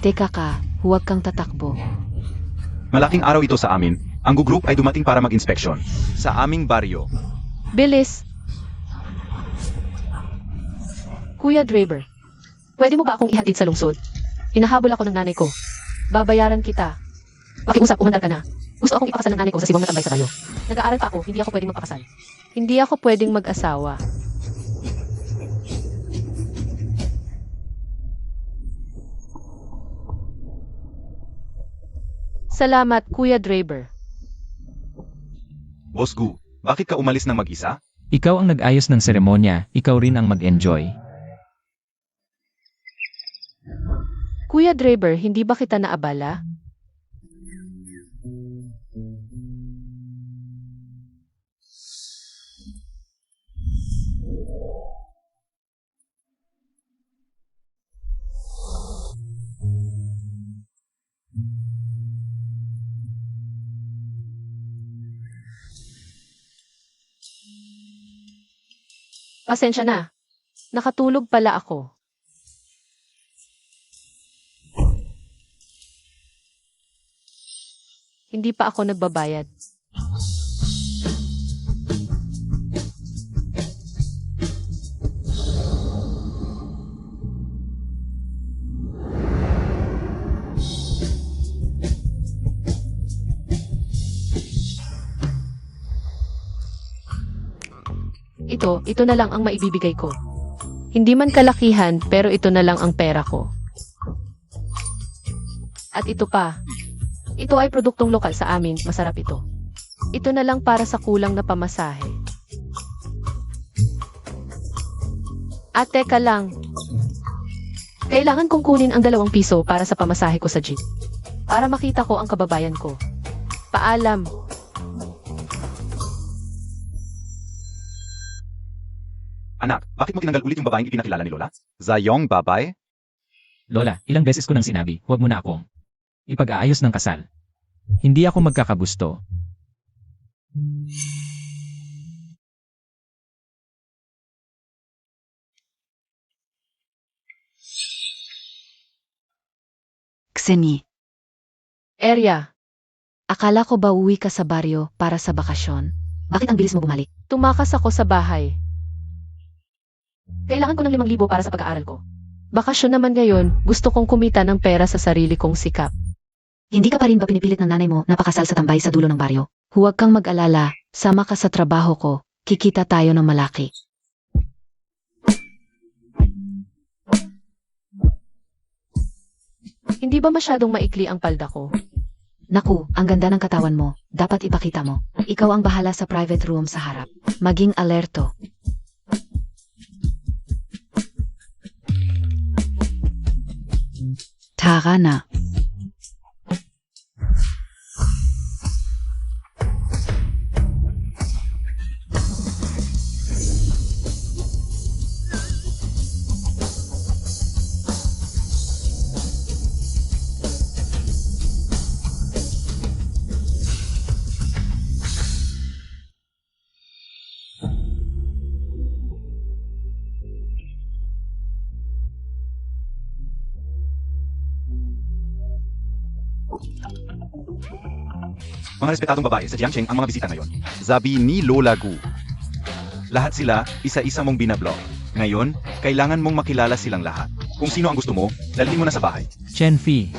Teka ka, huwag kang tatakbo. Malaking araw ito sa amin. Ang group ay dumating para mag-inspeksyon sa aming baryo. Bilis! Kuya Draber, pwede mo ba akong ihatid sa lungsod? Hinahabol ako ng nanay ko. Babayaran kita. Pakiusap, umandar ka na. Gusto akong ipakasal ng nanay ko sa sibong na tambay sa bayo. Nag-aaral pa ako, hindi ako pwedeng magpakasal. Hindi ako pwedeng mag-asawa. Salamat, Kuya Draber. Boss Gu, bakit ka umalis ng mag-isa? Ikaw ang nag-ayos ng seremonya, ikaw rin ang mag-enjoy. Kuya Draber, hindi ba kita naabala? Pasensya na. Nakatulog pala ako. Hindi pa ako nagbabayad. Ito na lang ang maibibigay ko. Hindi man kalakihan, pero ito na lang ang pera ko. At ito pa. Ito ay produktong lokal sa amin, masarap ito. Ito na lang para sa kulang na pamasahe. At teka lang. Kailangan kong kunin ang 2 piso para sa pamasahe ko sa jeep. Para makita ko ang kababayan ko. Paalam. Anak, bakit mo tinanggal ulit yung babaeng ipinakilala ni Lola? Zayong babay? Lola, ilang beses ko nang sinabi, huwag mo na akong ipag-aayos ng kasal. Hindi ako magkakagusto. Xeni. Area. Akala ko ba uwi ka sa baryo para sa bakasyon? Bakit ang bilis mo bumalik? Tumakas ako sa bahay. Kailangan ko ng 5,000 para sa pag-aaral ko. Bakasyon naman ngayon, gusto kong kumita ng pera sa sarili kong sikap. Hindi ka pa rin ba pinipilit ng nanay mo na pakasal sa tambay sa dulo ng baryo? Huwag kang mag-alala, sama ka sa trabaho ko, kikita tayo ng malaki. Hindi ba masyadong maikli ang palda ko? Naku, ang ganda ng katawan mo, dapat ipakita mo. Ikaw ang bahala sa private room sa harap. Maging alerto. Tara na. Mga respetadong babae sa Jiangcheng ang mga bisita ngayon. Sabi ni Lola Gu. Lahat sila, isa-isa mong binablock. Ngayon, kailangan mong makilala silang lahat. Kung sino ang gusto mo, dalhin mo na sa bahay. Chen Fi.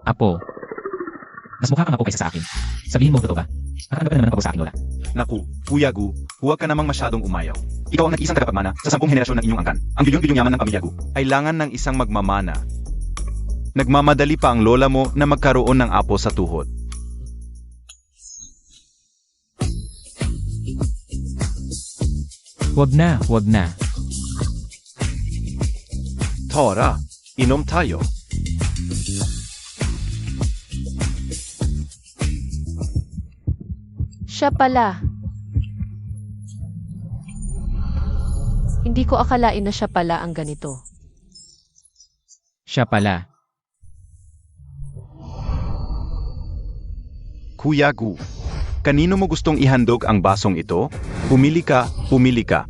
Apo. Mas mukha kang apo kaysa sa akin. Sabihin mo, totoo ba? Nakatanggap ka naman ng pabo sa akin, Lola. Naku, Kuya Gu, huwag ka namang masyadong umayaw. Ikaw ang nag-isang tagapagmana sa 10 henerasyon ng inyong angkan. Ang bilyon-bilyong yaman ng pamilya Gu. Kailangan ng isang magmamana. Nagmamadali pa ang lola mo na magkaroon ng apo sa tuhod. Huwag na, huwag na. Tara, inom tayo. Siya pala. Hindi ko akalain na siya pala ang ganito. Siya pala. Kuya Gu, kanino mo gustong ihandog ang basong ito? Pumili ka, pumili ka.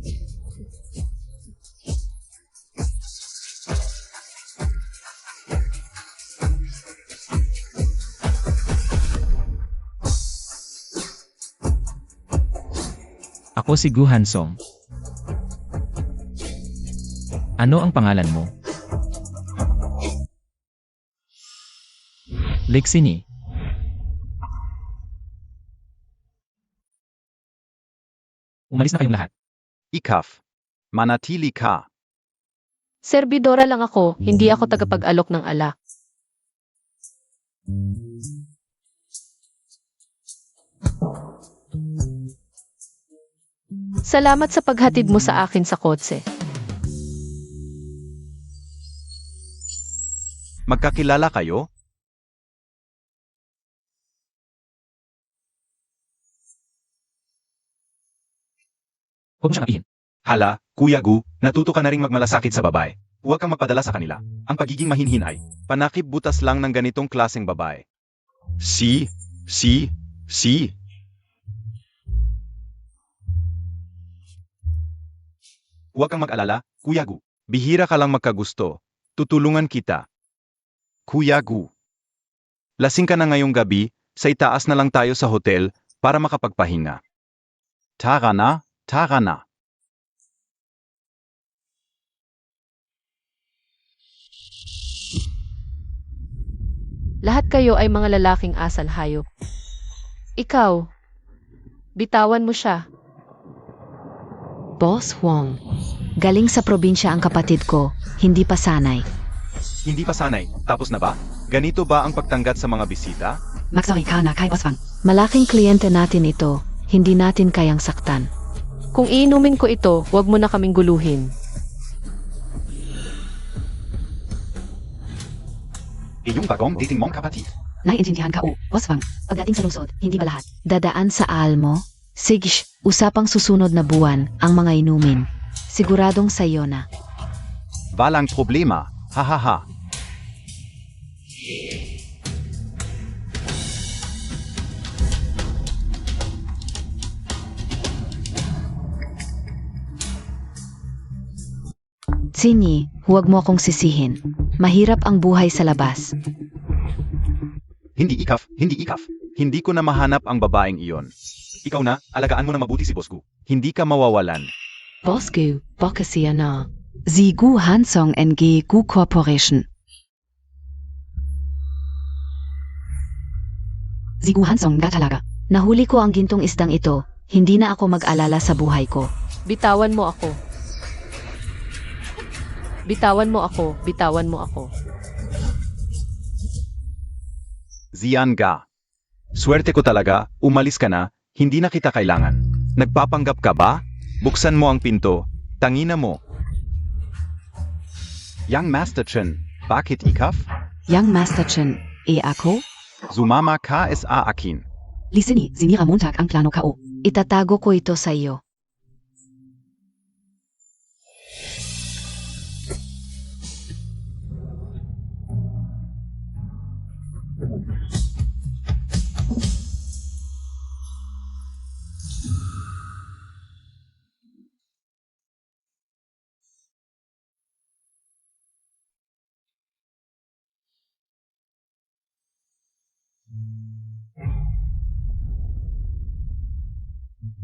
Ako si Gu Hansong. Ano ang pangalan mo? Lexini. Umalis na kayong lahat. Ikaf. Manatili ka. Servidora lang ako, hindi ako tagapag-alok ng alak. Salamat sa paghatid mo sa akin sa kotse. Magkakilala kayo? Huwag mo siyang apihin. Hala, Kuya Gu, natuto ka na ring magmalasakit sa babae. Huwag kang magpadala sa kanila. Ang pagiging mahinhin ay panakip butas lang ng ganitong klaseng babae. Si. Huwag kang mag-alala, Kuya Gu. Bihira ka lang magkagusto. Tutulungan kita. Kuya Gu. Lasing ka na ngayong gabi, sa itaas na lang tayo sa hotel para makapagpahinga. Tara na, tara na. Lahat kayo ay mga lalaking asal hayop. Ikaw, bitawan mo siya. Boss Wong, galing sa probinsya ang kapatid ko, hindi pa sanay. Hindi pa sanay, tapos na ba? Ganito ba ang pagtanggat sa mga bisita? Magsorry ka na kay Boss Wang. Malaking kliyente natin ito, hindi natin kayang saktan. Kung iinumin ko ito, huwag mo na kaming guluhin. Iyong bagong dating mong kapatid. Naiintindihan ka Boss Wang. Pagdating sa lungsod, hindi ba lahat? Dadaan sa Almo? Sige, usapang susunod na buwan ang mga inumin. Siguradong sa'yo na. Walang problema, hahaha. Sinyi, huwag mo akong sisihin. Mahirap ang buhay sa labas. Hindi ikaf. Hindi ko na mahanap ang babaeng iyon. Ikaw na, alagaan mo na mabuti si Boss Gu. Hindi ka mawawalan. Boss Gu, baka siya na. Si Gu Hansong NG Gu Corporation. Si Gu Hansong nga talaga. Nahuli ko ang gintong isdang ito. Hindi na ako mag-alala sa buhay ko. Bitawan mo ako. Bitawan mo ako, bitawan mo ako. Zian ga. Swerte ko talaga, umalis ka na, hindi na kita kailangan. Nagpapanggap ka ba? Buksan mo ang pinto, tangina mo. Young Master Chen, bakit ikaf? Young Master Chen, ako? Sumama ka sa akin. Lisini, sinira Montag ang plano ko. Itatago ko ito sa iyo.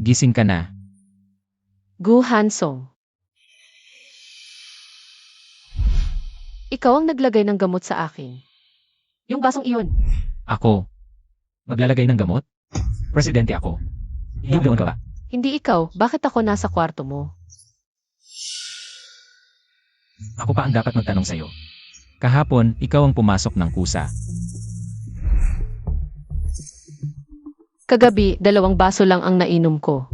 Gising ka na. Gu Hansong. Ikaw ang naglagay ng gamot sa akin. Yung basong iyon. Ako. Maglalagay ng gamot? Presidente ako. Hindi doon ka ba? Hindi ikaw, bakit ako nasa kwarto mo? Ako pa ang dapat magtanong sa'yo. Kahapon, ikaw ang pumasok ng kusa. Kagabi, 2 baso lang ang nainom ko.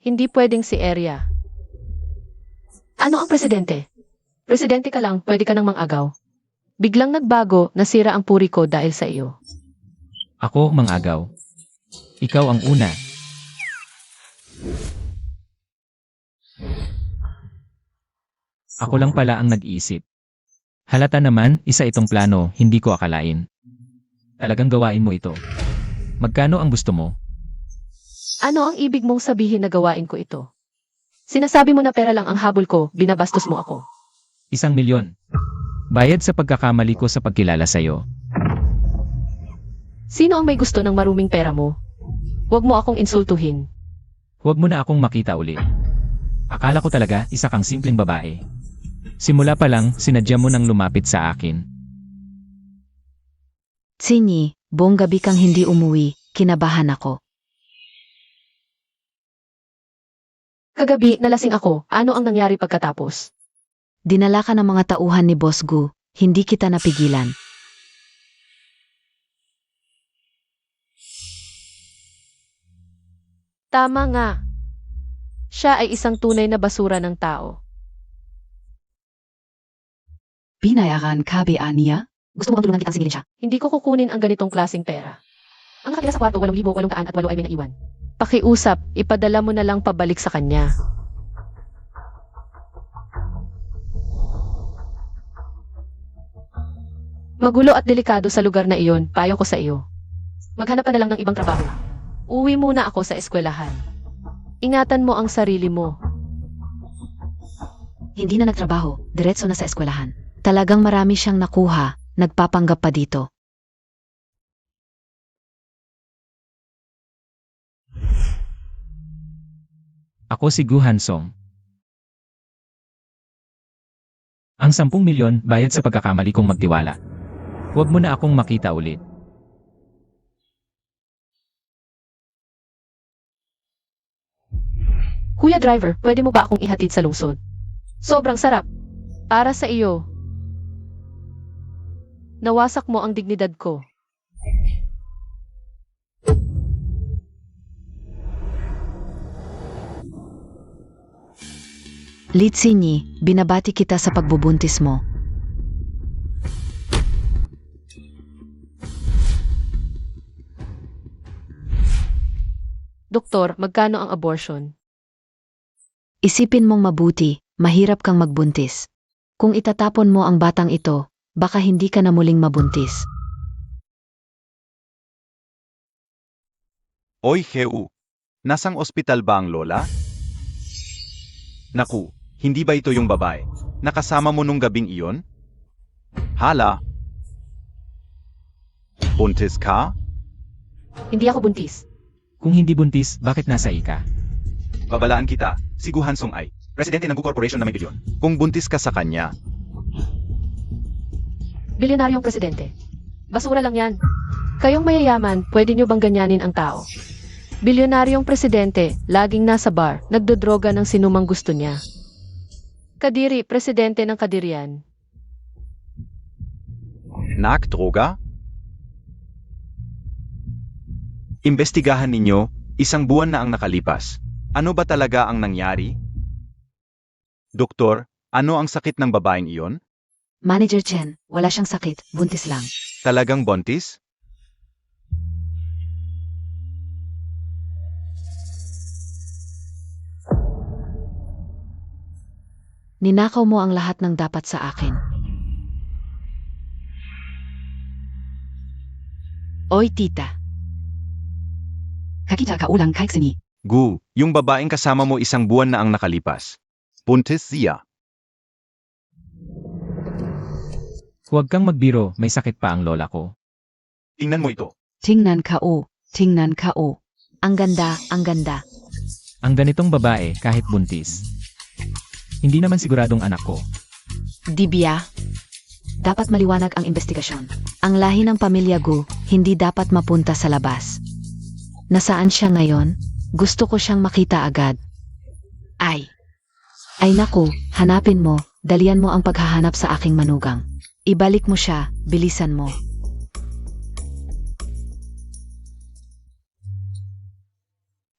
Hindi pwedeng si Eria. Ano ang presidente? Presidente ka lang, pwede ka nang mangagaw. Biglang nagbago, nasira ang puri ko dahil sa iyo. Ako mangagaw. Ikaw ang una. Ako lang pala ang nag-iisip. Halata naman, isa itong plano, hindi ko akalain. Talagang gawain mo ito. Magkano ang gusto mo? Ano ang ibig mong sabihin na gawain ko ito? Sinasabi mo na pera lang ang habol ko, binabastos mo ako. 1,000,000. Bayad sa pagkakamali ko sa pagkilala sa'yo. Sino ang may gusto ng maruming pera mo? Huwag mo akong insultuhin. Huwag mo na akong makita ulit. Akala ko talaga isa kang simpleng babae. Simula pa lang, sinadya mo nang lumapit sa akin. Tsinyi, buong gabi kang hindi umuwi, kinabahan ako. Kagabi, nalasing ako. Ano ang nangyari pagkatapos? Dinala ka ng mga tauhan ni Boss Gu, hindi kita napigilan. Tama nga. Siya ay isang tunay na basura ng tao. Binayaran ka ba niya? Gusto mo bang tulungan kitang singilin siya? Hindi ko kukunin ang ganitong klaseng pera. Ang nakatira sa kwarto, 8,808 ay may naiwan. Pakiusap, ipadala mo na lang pabalik sa kanya. Magulo at delikado sa lugar na iyon, payo ko sa iyo. Maghanap ka na lang ng ibang trabaho. Uwi muna ako sa eskwelahan. Ingatan mo ang sarili mo. Hindi na nagtrabaho, diretso na sa eskwelahan. Talagang marami siyang nakuha, nagpapanggap pa dito. Ako si Gu Hansong. Ang 10 milyon bayad sa pagkakamali kong magtiwala. Huwag mo na akong makita ulit. Kuya driver, pwede mo ba akong ihatid sa lungsod? Sobrang sarap. Para sa iyo. Nawasak mo ang dignidad ko. Litsinyi, binabati kita sa pagbubuntis mo. Doktor, magkano ang abortion? Isipin mong mabuti, mahirap kang magbuntis. Kung itatapon mo ang batang ito, baka hindi ka na muling mabuntis. Oy, Heu. Nasang ospital ba ang lola? Naku, hindi ba ito yung babae? Nakasama mo nung gabing iyon? Hala? Buntis ka? Hindi ako buntis. Kung hindi buntis, bakit nasa ika? Babalaan kita, si Gu Hansong ay presidente ng Gu Corporation na may bilyon. Kung buntis ka sa kanya, Bilyonaryong presidente. Basura lang yan. Kayong mayayaman, pwede nyo bang ganyanin ang tao? Bilyonaryong presidente, laging nasa bar, nagdodroga ng sinumang gusto niya. Kadiri, presidente ng Kadirian. Nakdroga? Imbestigahan ninyo, 1 buwan na ang nakalipas. Ano ba talaga ang nangyari? Doktor, ano ang sakit ng babaeng iyon? Manager Chen, wala siyang sakit, buntis lang. Talagang buntis? Ninakaw mo ang lahat ng dapat sa akin. Oy tita. Kakita ka ulang kahit sini. Gu, yung babaeng kasama mo 1 buwan na ang nakalipas. Buntis siya. Huwag kang magbiro, may sakit pa ang lola ko. Tingnan mo ito. Tingnan ka o, tingnan ka o. Ang ganda, ang ganda. Ang ganitong babae kahit buntis. Hindi naman siguradong anak ko. Dibya. Dapat maliwanag ang investigasyon. Ang lahi ng pamilya Gu, hindi dapat mapunta sa labas. Nasaan siya ngayon? Gusto ko siyang makita agad. Ay naku, hanapin mo, dalian mo ang paghahanap sa aking manugang. Ibalik mo siya, bilisan mo.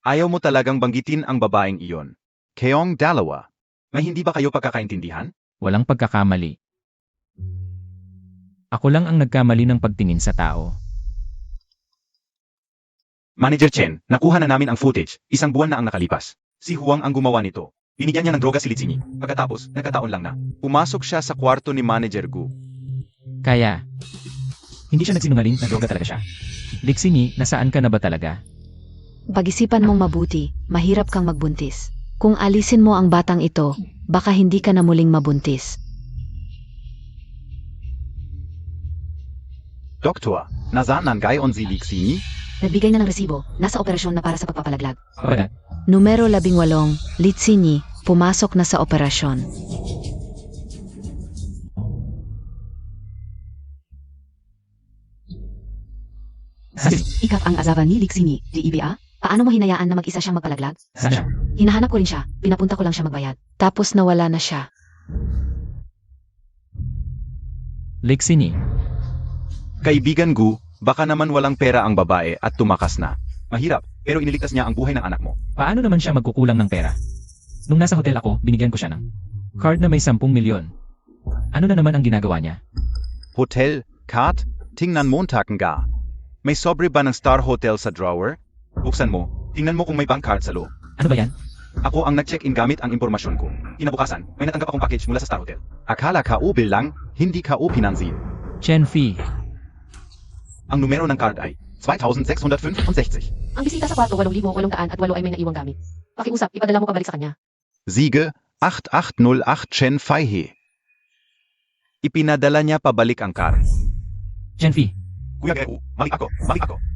Ayaw mo talagang banggitin ang babaeng iyon. Kayong dalawa. May hindi ba kayo pagkakaintindihan? Walang pagkakamali. Ako lang ang nagkamali ng pagtingin sa tao. Manager Chen, nakuha na namin ang footage. 1 buwan na ang nakalipas. Si Huang ang gumawa nito. Binigyan niya ng droga si Litsinyi. Pagkatapos, nagkataon lang na. Pumasok siya sa kwarto ni Manager Gu. Kaya, hindi siya nagsinungaling na droga talaga siya. Lixini, nasaan ka na ba talaga? Pag-isipan mong mabuti, mahirap kang magbuntis. Kung alisin mo ang batang ito, baka hindi ka na muling mabuntis. Doktor, nasaan ang gayon si Lixini? Nagbigay na ng resibo. Nasa operasyon na para sa pagpapalaglag. Wala. Numero 18, Litsinyi, pumasok na sa operasyon. Ikap ang asawa ni Litsinyi, GEBA? Paano mo hinayaan na mag-isa siyang magpalaglag? Saan siya? Hinahanap ko rin siya. Pinapunta ko lang siya magbayad. Tapos nawala na siya. Lexini. Kaibigan Gu, baka naman walang pera ang babae at tumakas na. Mahirap, pero iniligtas niya ang buhay ng anak mo. Paano naman siya magkukulang ng pera? Nung nasa hotel ako, binigyan ko siya ng card na may 10 milyon. Ano na naman ang ginagawa niya? Hotel, card, tingnan Montag nga. May sobre ba ng Star Hotel sa drawer? Buksan mo, tingnan mo kung may bank card sa loob. Ano ba yan? Ako ang nag-check-in gamit ang impormasyon ko. Kinabukasan, may natanggap akong package mula sa Star Hotel. Akala ka ubil lang, hindi ka upinansin. Chen Fee. Ang numero ng card ay 2665. Ang bisita sa kwarto 8,800 at 8 ay may naiwang gamit. Pakiusap, ipadala mo pabalik sa kanya. Siege 8808 Chen Faihe. Ipinadala niya pabalik ang card. Chen Fee. Kuya Geo, mali ako.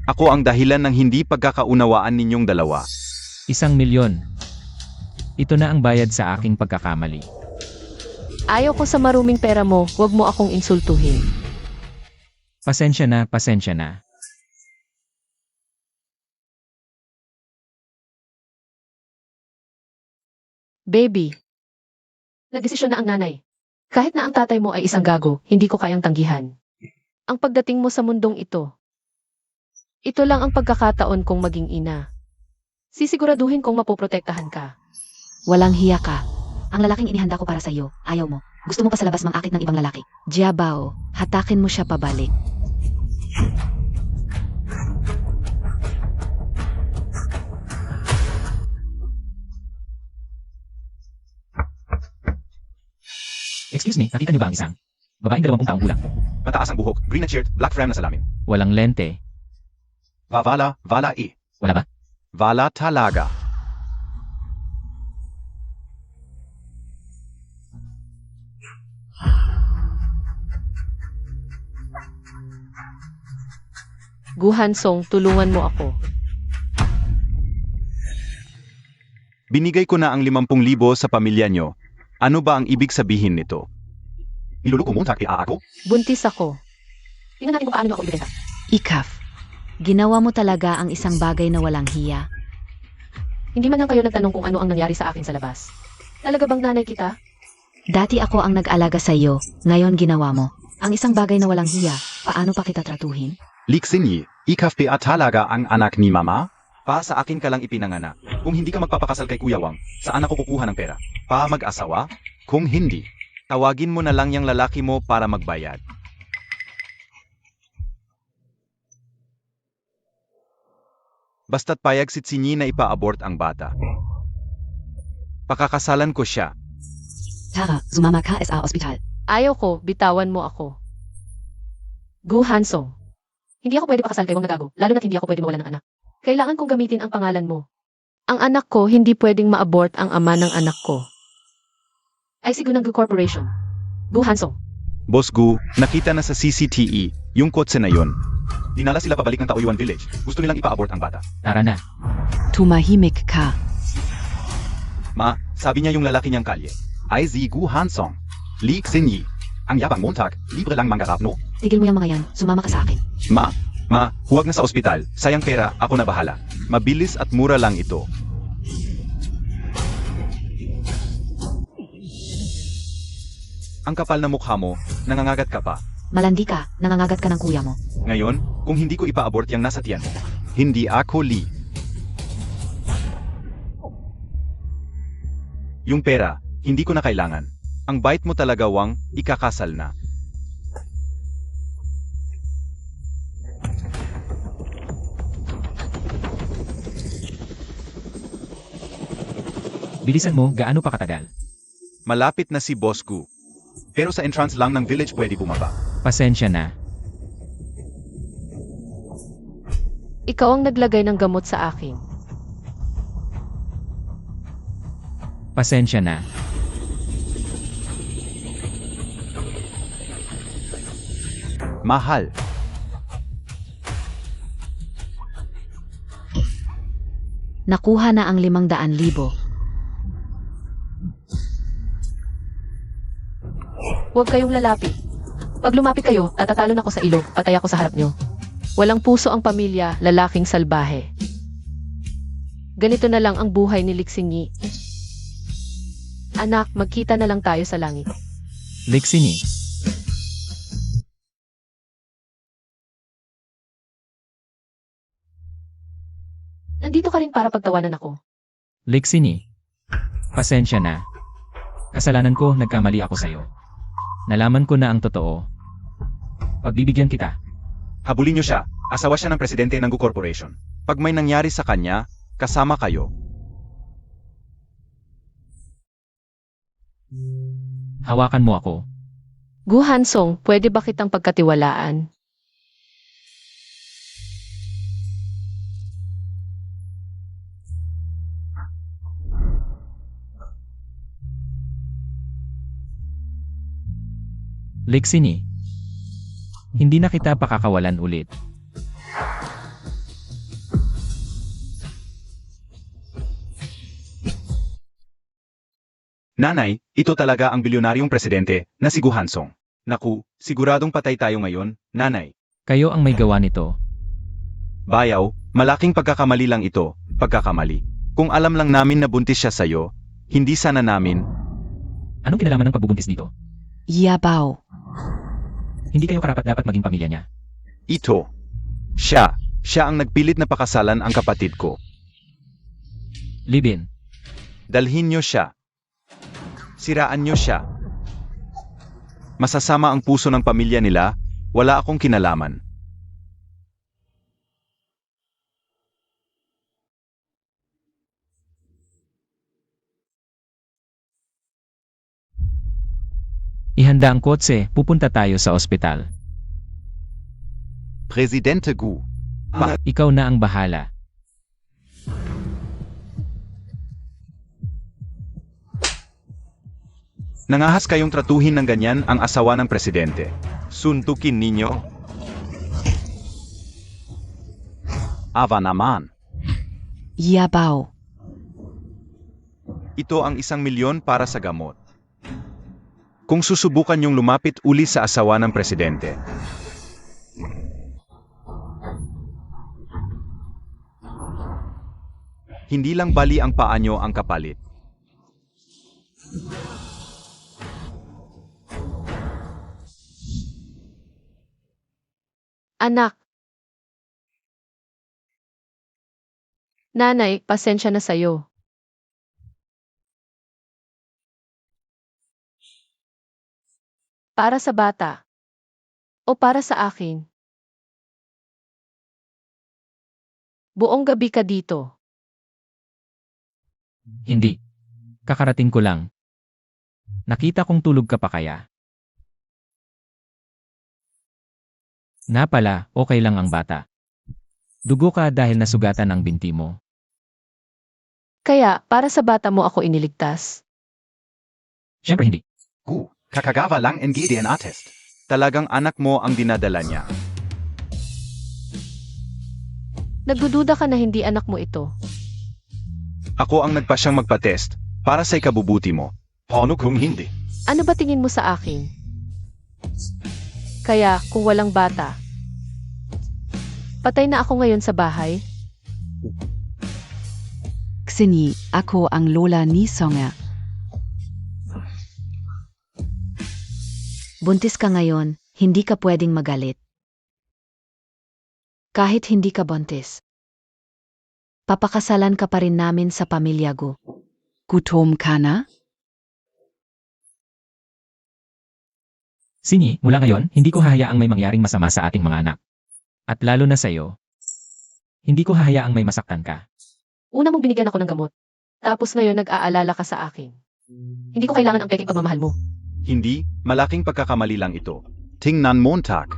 Ako ang dahilan ng hindi pagkakaunawaan ninyong dalawa. 1 milyon. Ito na ang bayad sa aking pagkakamali. Ayaw ko sa maruming pera mo, huwag mo akong insultuhin. Pasensya na, pasensya na. Baby. Nagdesisyon na ang nanay. Kahit na ang tatay mo ay isang gago, hindi ko kayang tanggihan. Ang pagdating mo sa mundong ito. Ito lang ang pagkakataon kong maging ina. Sisiguraduhin kong mapoprotektahan ka. Walang hiya ka. Ang lalaking inihanda ko para sa iyo, ayaw mo. Gusto mo pa sa labas mangakit ng ibang lalaki. Jiabao, hatakin mo siya pabalik. Excuse me, nakita niyo ba ang isang babaeng 20 taong gulang? Mataas ang buhok, green na shirt, black frame na salamin. Walang lente. Vala e. Wala ba? Vala talaga. Guhansong, tulungan mo ako. Binigay ko na ang 50,000 sa pamilya nyo. Ano ba ang ibig sabihin nito? Iluluko mo sa ako? Buntis ako. Tingnan natin kung paano mo ako ibigay. Ikaf, ginawa mo talaga ang isang bagay na walang hiya. Hindi man lang kayo nagtanong kung ano ang nangyari sa akin sa labas. Talaga bang nanay kita? Dati ako ang nag-alaga sa iyo, ngayon ginawa mo. Ang isang bagay na walang hiya, paano pa kita tratuhin? Lixinyi, ikaf pa talaga ang anak ni mama? Pa, sa akin ka lang ipinanganak. Kung hindi ka magpapakasal kay Kuya Wang, saan ako kukuha ng pera? Pa, mag-asawa? Kung hindi, tawagin mo na lang yung lalaki mo para magbayad. Basta't payag si Tsinyi na ipa-abort ang bata. Pakakasalan ko siya. Tara, sumama ka sa ospital. Ayaw ko, bitawan mo ako. Guhansong. Hindi ako pwede pakasal kay Wang Nagago, lalo na't hindi ako pwede mawalan ng anak. Kailangan kong gamitin ang pangalan mo. Ang anak ko, hindi pwedeng ma-abort ang ama ng anak ko. Ay Sigunang Gu Corporation. Guhansong. Boss Gu, nakita na sa CCTV, yung kotse na yon. Dinala sila pabalik ng Taoyuan Village. Gusto nilang ipa-abort ang bata. Tara na. Tumahimik ka. Ma, sabi niya yung lalaki niyang kalye. Ay si Gu Hansong. Li Xinyi. Ang yabang Montag, libre lang mangarap no? Tigil mo yung mga yan, sumama ka sa akin. Ma, huwag na sa ospital. Sayang pera, ako na bahala. Mabilis at mura lang ito. Ang kapal na mukha mo, nangangagat ka pa. Malandi ka, nangangagat ka ng kuya mo. Ngayon, kung hindi ko ipa-abort yung nasa tiyan mo, hindi ako Li. Yung pera, hindi ko na kailangan. Ang bait mo talaga, Wang, ikakasal na. Bilisan mo, gaano pa katagal? Malapit na si Boss Gu. Pero sa entrance lang ng village pwede bumaba. Pasensya na. Ikaw ang naglagay ng gamot sa akin. Pasensya na. Mahal. Nakuha na ang 500,000. Huwag kayong lalapit. Pag lumapit kayo, tatatalon ako sa ilog, patay ako sa harap nyo. Walang puso ang pamilya, lalaking salbahe. Ganito na lang ang buhay ni Lixinyi. Anak, magkita na lang tayo sa langit. Lixini, Nandito ka rin para pagtawanan ako. Lixini. Pasensya na. Kasalanan ko, nagkamali ako sa'yo. Nalaman ko na ang totoo. Pagbibigyan kita. Habulin niyo siya. Asawa siya ng presidente ng Gu Corporation. Pag may nangyari sa kanya, kasama kayo. Hawakan mo ako. Gu Hansong, pwede ba kitang pagkatiwalaan? Lixini. Hindi na kita pakakawalan ulit. Nanay, ito talaga ang bilyonaryong presidente na si Gu Hansong. Naku, siguradong patay tayo ngayon, nanay. Kayo ang may gawa nito. Bayaw, malaking pagkakamali lang ito, pagkakamali. Kung alam lang namin na buntis siya sa'yo, hindi sana namin. Anong kinalaman ng pagbubuntis dito? Yabaw. Hindi kayo karapat-dapat maging pamilya niya. Ito. Siya ang nagpilit na pakasalan ang kapatid ko. Libin. Dalhin niyo siya. Siraan niyo siya. Masasama ang puso ng pamilya nila, wala akong kinalaman. Ihanda ang kotse, pupunta tayo sa ospital. Presidente Gu. Ikaw na ang bahala. Nangahas kayong tratuhin ng ganyan ang asawa ng presidente. Suntukin ninyo. Ava naman. Yabaw. Ito ang 1,000,000 para sa gamot. Kung susubukan niyong lumapit uli sa asawa ng presidente. Hindi lang bali ang paa niyo ang kapalit. Anak. Nanay, pasensya na sa'yo. Para sa bata. O para sa akin. Buong gabi ka dito. Hindi. Kakarating ko lang. Nakita kong tulog ka pa kaya. Na pala, okay lang ang bata. Dugo ka dahil nasugatan ang binti mo. Kaya, para sa bata mo ako iniligtas. Siyempre hindi. Gu, kakagawa lang ang DNA test. Talagang anak mo ang dinadala niya. Nagdududa ka na hindi anak mo ito. Ako ang nagpasyang magpa-test para sa ikabubuti mo. Paano kung hindi? Ano ba tingin mo sa akin? Kaya, kung walang bata, patay na ako ngayon sa bahay. Xinyi, ako ang lola ni Songa. Buntis ka ngayon, hindi ka pwedeng magalit. Kahit hindi ka buntis. Papakasalan ka pa rin namin sa pamilya Gu. Gutom ka na? Sinyi, mula ngayon, hindi ko hahayaang may mangyaring masama sa ating mga anak. At lalo na sa'yo. Hindi ko hahayaang may masaktan ka. Una mong binigyan ako ng gamot. Tapos ngayon nag-aalala ka sa akin. Hindi ko kailangan ang peking pagmamahal mo. Hindi, malaking pagkakamali lang ito. Tingnan mo, Tak.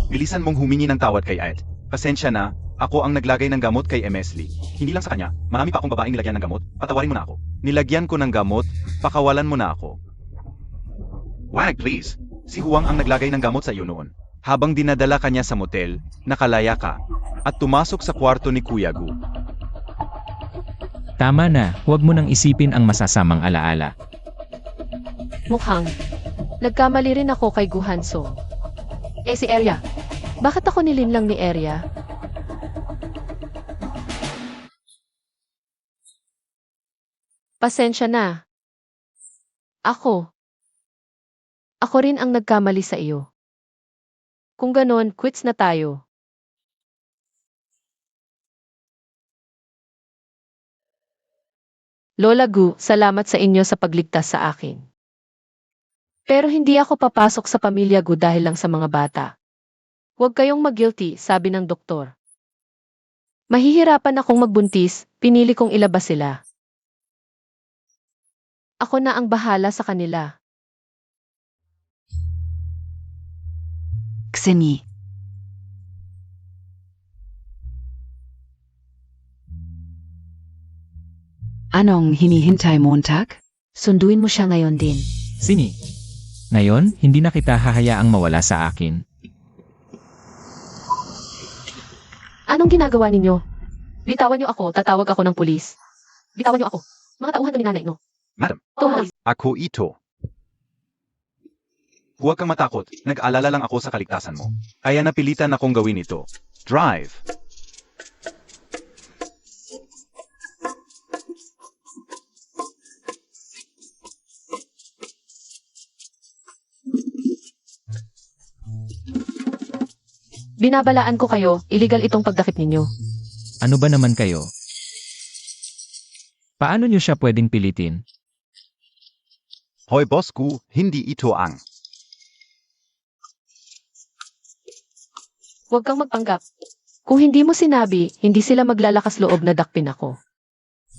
Bilisan mong humingi ng tawad kay Ed. Pasensya na, ako ang naglagay ng gamot kay MS Lee. Hindi lang sa kanya, marami pa akong babaeng nilagyan ng gamot. Patawarin mo na ako. Nilagyan ko ng gamot, pakawalan mo na ako. Wag, please. Si Huang ang naglagay ng gamot sa iyo noon. Habang dinadala kanya sa motel, nakalaya ka. At tumasok sa kwarto ni Kuya Gu. Tama na, huwag mo nang isipin ang masasamang alaala. Mukhang, nagkamali rin ako kay Guhanso. Si Arya. Bakit ako nilinlang ni Arya? Pasensya na. Ako. Ako rin ang nagkamali sa iyo. Kung ganon, quits na tayo. Lola Gu, salamat sa inyo sa pagligtas sa akin. Pero hindi ako papasok sa pamilya Gu dahil lang sa mga bata. Huwag kayong mag-guilty, sabi ng doktor. Mahihirapan akong magbuntis, pinili kong ilabas sila. Ako na ang bahala sa kanila. Xenie. Anong hinihintay Montag? Sunduin mo siya ngayon din. Sini. Ngayon, hindi na kita hahayaang mawala sa akin. Anong ginagawa ninyo? Bitawan niyo ako, tatawag ako ng pulis. Bitawan niyo ako. Mga tauhan to ni nanay, no? Madam, Tumalis. ako ito. Huwag kang matakot, nag-alala lang ako sa kaligtasan mo. Kaya napilitan akong gawin ito. Drive! Binabalaan ko kayo, illegal itong pagdakip ninyo. Ano ba naman kayo? Paano nyo siya pwedeng pilitin? Hoy boss ko, hindi ito ang. Huwag kang magpanggap. Kung hindi mo sinabi, hindi sila maglalakas loob na dakpin ako.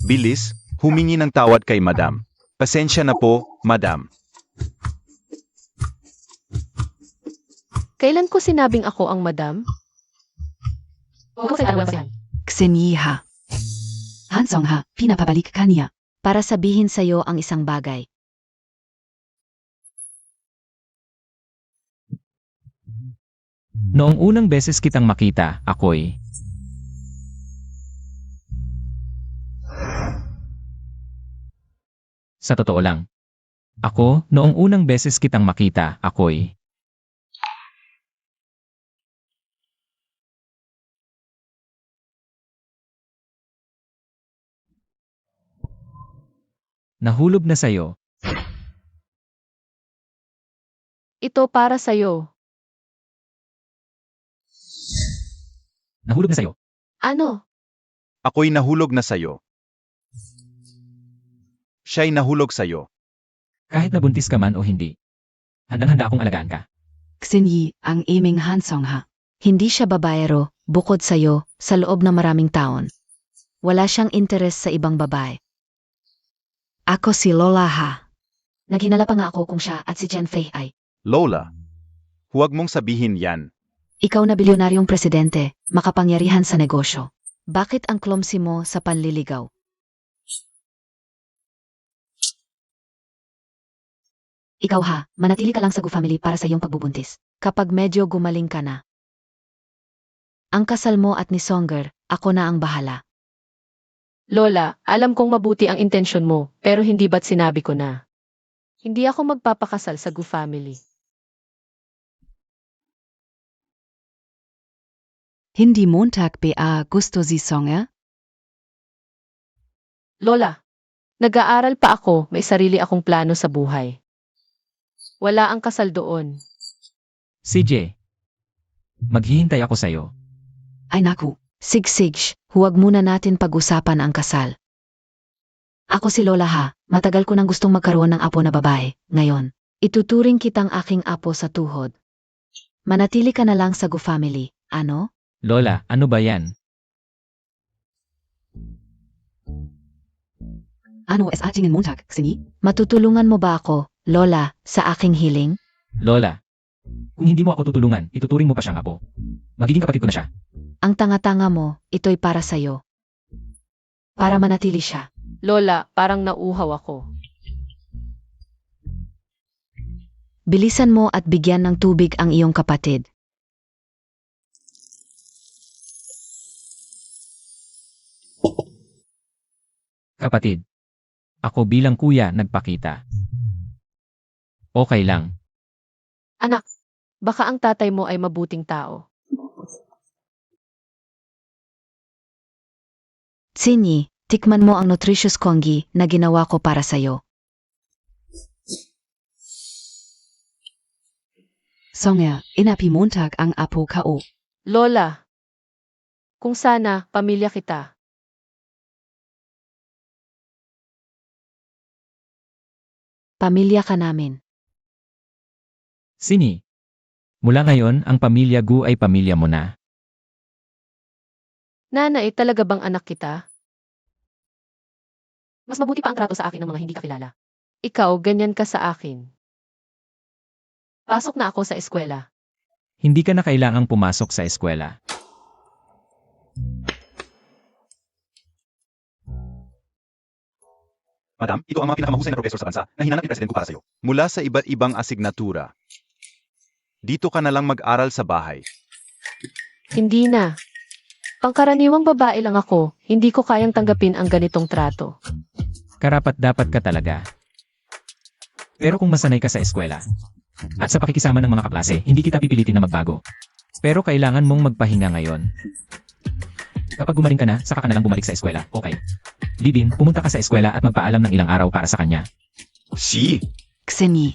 Bilis, humingi ng tawad kay madam. Pasensya na po, madam. Kailan ko sinabing ako ang madam? Huwag ko sa yan. Xenie ha. Hansong ha, pinapabalik ka niya. Para sabihin sa'yo ang isang bagay. Noong unang beses kitang makita, ako'y... Sa totoo lang. Ako, noong unang beses kitang makita, ako'y... Nahulog na sa'yo. Ito para sa'yo. Nahulog na sa'yo. Ano? Ako'y nahulog na sayo. Siya'y nahulog sayo. Kahit nabuntis ka man o hindi. Handang-handa akong alagaan ka. Xenie, ang iming Hansong ha. Hindi siya babayero, bukod sa'yo, sa loob ng maraming taon. Wala siyang interes sa ibang babae. Ako si Lola ha. Naghinala pa nga ako kung siya at si Jen Fei ay. Lola, huwag mong sabihin yan. Ikaw na bilyonaryong presidente, makapangyarihan sa negosyo. Bakit ang clumsy mo sa panliligaw? Ikaw ha, manatili ka lang sa Gu family para sa iyong pagbubuntis. Kapag medyo gumaling ka na. Ang kasal mo at ni Songer, ako na ang bahala. Lola, alam kong mabuti ang intensyon mo, pero hindi ba't sinabi ko na? Hindi ako magpapakasal sa Gu family. Hindi Montag pa gusto si Songer? Lola, nag-aaral pa ako, may sarili akong plano sa buhay. Wala ang kasal doon. CJ. Maghihintay ako sa'yo. Ay naku, sig, huwag muna natin pag-usapan ang kasal. Ako si Lola ha, matagal ko nang gustong magkaroon ng apo na babae, ngayon. Ituturing kitang aking apo sa tuhod. Manatili ka na lang sa Gu family, ano? Lola, ano ba yan? Ano es ating Montag, Xenie? Matutulungan mo ba ako, Lola, sa aking hiling? Lola, kung hindi mo ako tutulungan, ituturing mo pa siyang apo. Magiging kapatid ko na siya. Ang tanga-tanga mo, ito'y para sa'yo. Para manatili siya. Lola, parang nauhaw ako. Bilisan mo at bigyan ng tubig ang iyong kapatid. Kapatid, ako bilang kuya nagpakita. Okay lang. Anak, baka ang tatay mo ay mabuting tao. Tsinyi, tikman mo ang nutritious congee na ginawa ko para sa'yo. Songer, inapi Montag ang apo kao. Lola, kung sana, pamilya kita. Pamilya ka namin. Sini. Mula ngayon, ang pamilya Gu ay pamilya mo na. Nanay, talaga bang anak kita? Mas mabuti pa ang trato sa akin ng mga hindi kakilala. Ikaw, ganyan ka sa akin. Pasok na ako sa eskwela. Hindi ka na kailangang pumasok sa eskwela. Madam, ito ang mga pinakamahusay na profesor sa bansa na hinanap ni Presidente ko para sa'yo. Mula sa iba't ibang asignatura. Dito ka na lang mag-aral sa bahay. Hindi na. Pangkaraniwang babae lang ako, hindi ko kayang tanggapin ang ganitong trato. Karapat dapat ka talaga. Pero kung masanay ka sa eskwela, at sa pakikisama ng mga kaklase, hindi kita pipilitin na magbago. Pero kailangan mong magpahinga ngayon. Kapag gumaling ka na, saka ka na lang bumalik sa eskwela, okay? Libin, pumunta ka sa eskwela at magpaalam ng ilang araw para sa kanya. Si! Xeni,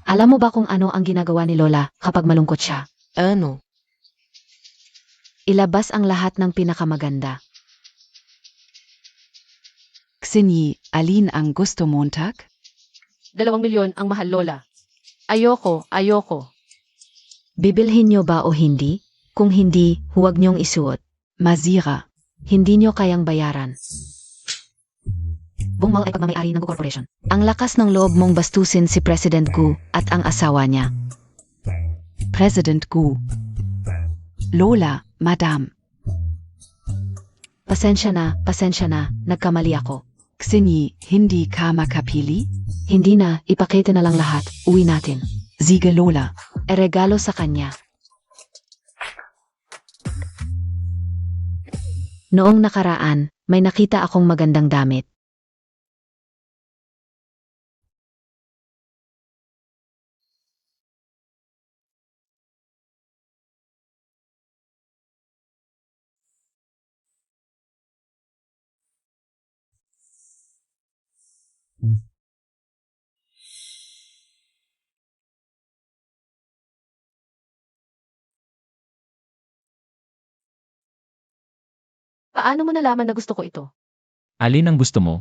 Alam mo ba kung ano ang ginagawa ni Lola kapag malungkot siya? ano? Ilabas ang lahat ng pinakamaganda. Xeni, alin ang gusto Montag? 2 milyon ang mahal, Lola. Ayoko, ayoko. Bibilhin niyo ba o hindi? Kung hindi, huwag niyong isuot. Masira, Hindi niyo kayang bayaran. Buong mall ay pagmamayari ng Gu Corporation. Ang lakas ng loob mong bastusin si President Gu at ang asawa niya. President Gu. Lola, Madam. Pasensya na, nagkamali ako. Xeni, hindi ka makapili? Hindi na, ipakita na lang lahat, uwi natin. Sige Lola. Regalo sa kanya. Noong nakaraan, may nakita akong magandang damit. Paano mo nalaman na gusto ko ito? Alin ang gusto mo?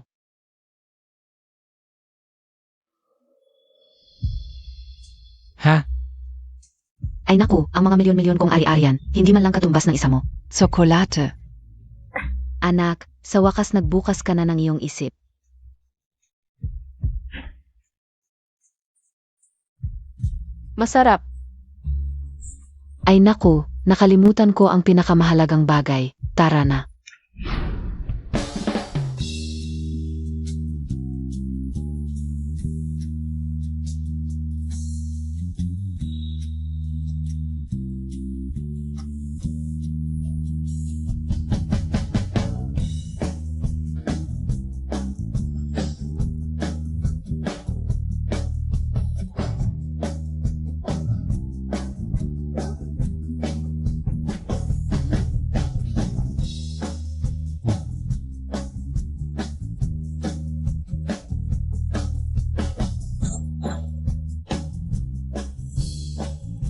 Ha? Ay naku, ang mga milyon-milyon kong ari-arian, hindi man lang katumbas ng isa mo. Tsokolate. Anak, sa wakas nagbukas ka na ng iyong isip. Masarap. Ay naku, nakalimutan ko ang pinakamahalagang bagay. Tara na.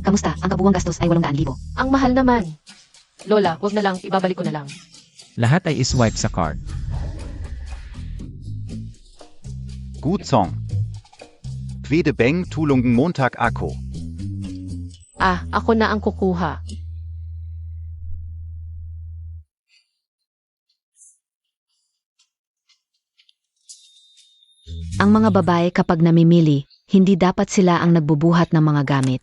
Kamusta? Ang kabuuang gastos ay 800,000. Ang mahal naman. Lola, wag na lang, ibabalik ko na lang. Lahat ay iswipe sa card. Gut Song. Pwede bang tulungan Montag ako? Ah, ako na ang kukuha. Ang mga babae kapag namimili, hindi dapat sila ang nagbubuhat ng mga gamit.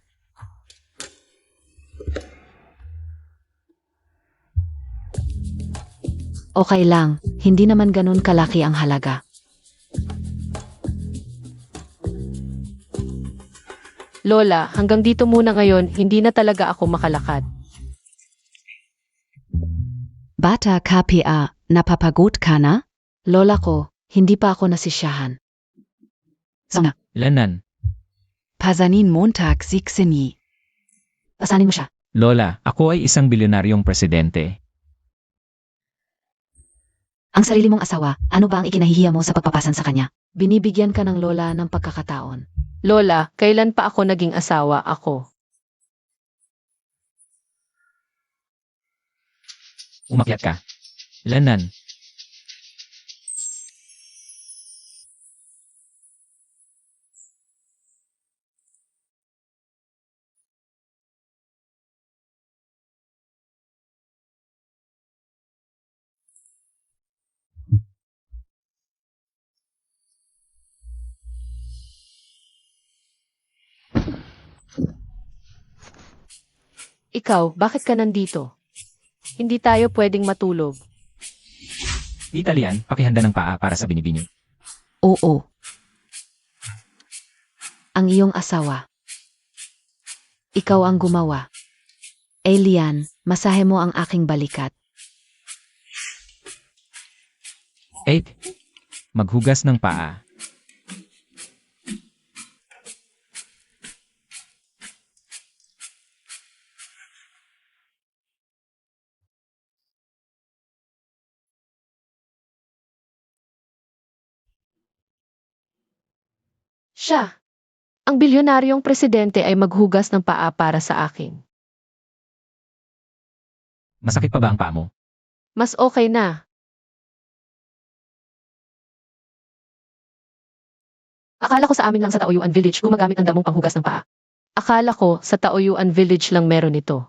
Okay lang, hindi naman ganun kalaki ang halaga. Lola, hanggang dito muna ngayon, hindi na talaga ako makalakad. Bata KPA, napapagod ka na? Lola ko, hindi pa ako nasisyahan. Lanan, Pasanin Montag si Xenie. Pasanin mo siya. Lola, ako ay isang bilyonaryong presidente. Ang sarili mong asawa, ano ba ang ikinahihiya mo sa pagpapasan sa kanya? Binibigyan ka ng lola ng pagkakataon. Lola, kailan pa ako naging asawa ako? Umakyat ka. Lanan, Ikaw, bakit ka nandito? Hindi tayo pwedeng matulog. Italian, pakihanda ng paa para sa binibini. Oo. Ang iyong asawa. Ikaw ang gumawa. Elian, masahe mo ang aking balikat. 8. Maghugas ng paa. Siya. Ang bilyonaryong presidente ay maghugas ng paa para sa akin. Masakit pa ba ang paa mo? Mas okay na. Akala ko sa amin lang sa Taoyuan Village gumagamit ng damong panghugas ng paa. Akala ko sa Taoyuan Village lang meron ito.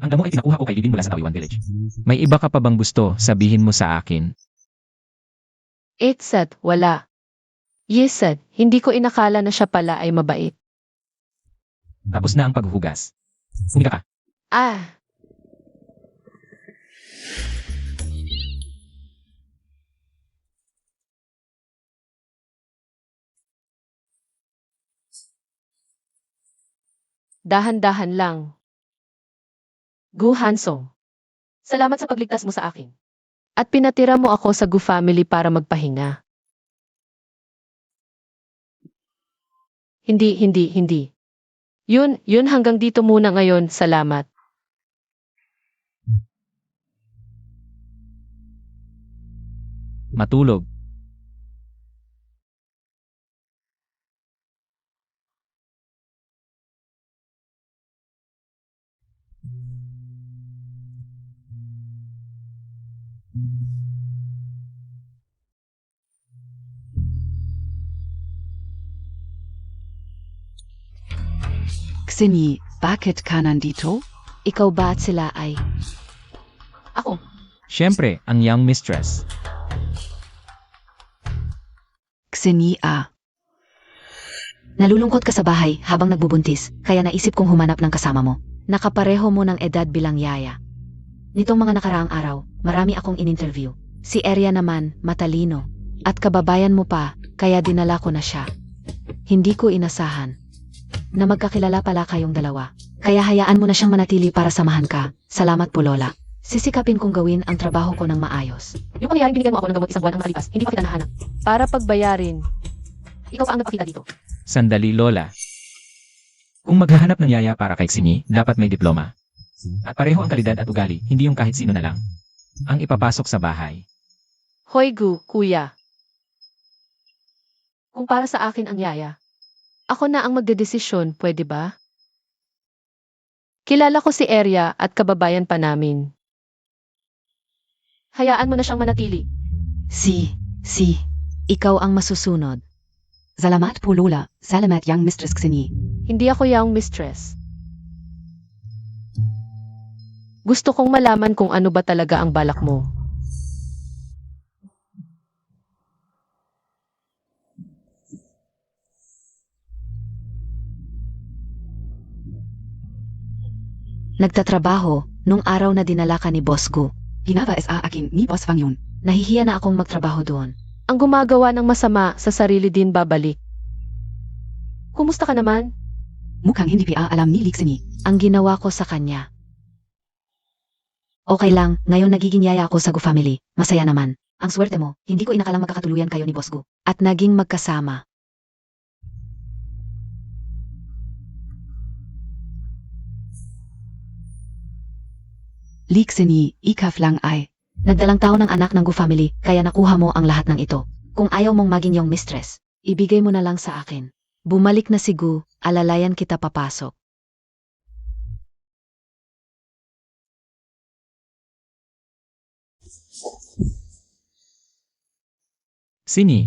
Ang damo ay pinakuha ko kay Libin mula sa Tawiwan Village. May iba ka pa bang gusto sabihin mo sa akin? Itzat, wala. Yesat, hindi ko inakala na siya pala ay mabait. Tapos na ang paghuhugas. Humika ka. Ah, dahan-dahan lang. Gu Hansong. Salamat sa pagligtas mo sa akin. At pinatira mo ako sa Gu family para magpahinga. Hindi. Yun hanggang dito muna ngayon, salamat. Matulog. Xenie, bakit ka nandito? Ikaw ba at sila ay? Ako, Siyempre, ang young mistress. Xenie nalulungkot ka sa bahay habang nagbubuntis, kaya naisip kong humanap ng kasama mo. Nakapareho mo ng edad bilang yaya. Nitong mga nakaraang araw, marami akong in-interview. Si Eria naman, matalino. At kababayan mo pa, kaya dinala ko na siya. Hindi ko inasahan na magkakilala pala kayong dalawa. Kaya hayaan mo na siyang manatili para samahan ka. Salamat po, Lola. Sisikapin kong gawin ang trabaho ko ng maayos. Yung pangyayaring binigyan mo ako ng gamot isang buwan ang nakalipas, hindi pa kita nahanap. Para pagbayarin, ikaw pa ang napakita dito. Sandali, Lola. Kung maghahanap ng yaya para kay Xenie, dapat may diploma. At pareho ang kalidad at ugali, hindi yung kahit sino na lang. Ang ipapasok sa bahay. Hoy Gu, kuya. Kung para sa akin ang yaya, ako na ang magdedesisyon, pwede ba? Kilala ko si Eria at kababayan pa namin. Hayaan mo na siyang manatili. Si, ikaw ang masusunod. Salamat po Lola. Salamat young Mistress Xenie. Hindi ako young mistress. Gusto kong malaman kung ano ba talaga ang balak mo. Nagtatrabaho, nung araw na dinala ka ni Boss Gu. Ginawa sa akin ni Boss Fang yun. Nahihiya na akong magtrabaho doon. Ang gumagawa ng masama sa sarili din babalik. Kumusta ka naman? Mukhang hindi pa alam ni Xenie. Ang ginawa ko sa kanya. Okay lang, ngayon nagiging yaya ako sa Gu family. Masaya naman. Ang swerte mo, hindi ko inakalang magkakatuluyan kayo ni Boss Gu. At naging magkasama. Likseni, ikaf lang ay. Nagdalang tao ng anak ng Gu family, kaya nakuha mo ang lahat ng ito. Kung ayaw mong maging yung mistress, ibigay mo na lang sa akin. Bumalik na si Gu, alalayan kita papasok. Sini,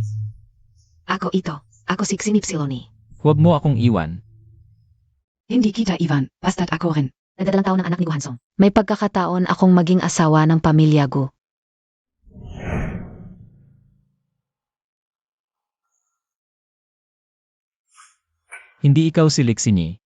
Ako ito. Ako si Xinipsiloni. huwag mo akong iwan. Hindi kita Ivan, basta't ako rin. Nagdalang tao ng anak ni Gu Hansong. May pagkakataon akong maging asawa ng pamilya Gu. Hindi ikaw si Lixini.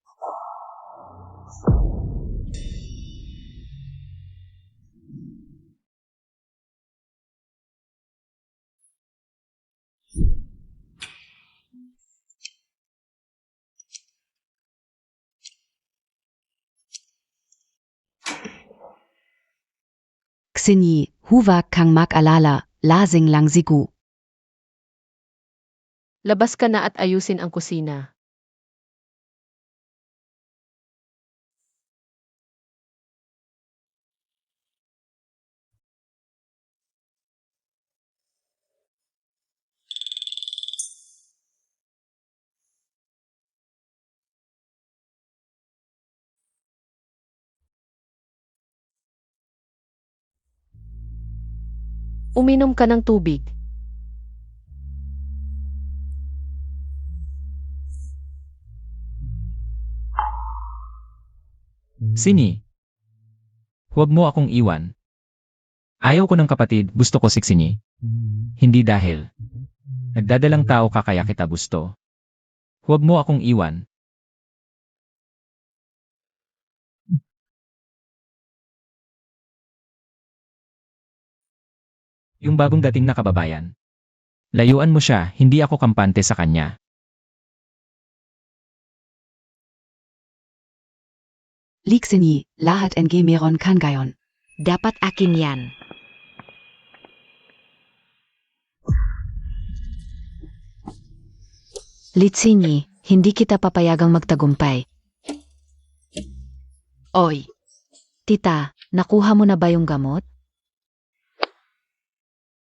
Xini, huwag kang mag-alala, lasing lang si Gu. Labas ka na at ayusin ang kusina. Uminom ka ng tubig. Sini, huwag mo akong iwan. Ayaw ko ng kapatid, gusto ko si Xini. Hindi dahil nagdadalang tao ka kaya kita gusto. Huwag mo akong iwan. Yung bagong dating na kababayan. Layuan mo siya, hindi ako kampante sa kanya. Likseni, lahat ng meron kan gayon. Dapat akin yan. Litsini, hindi kita papayagang magtagumpay. Oy, Tita, nakuha mo na ba yung gamot?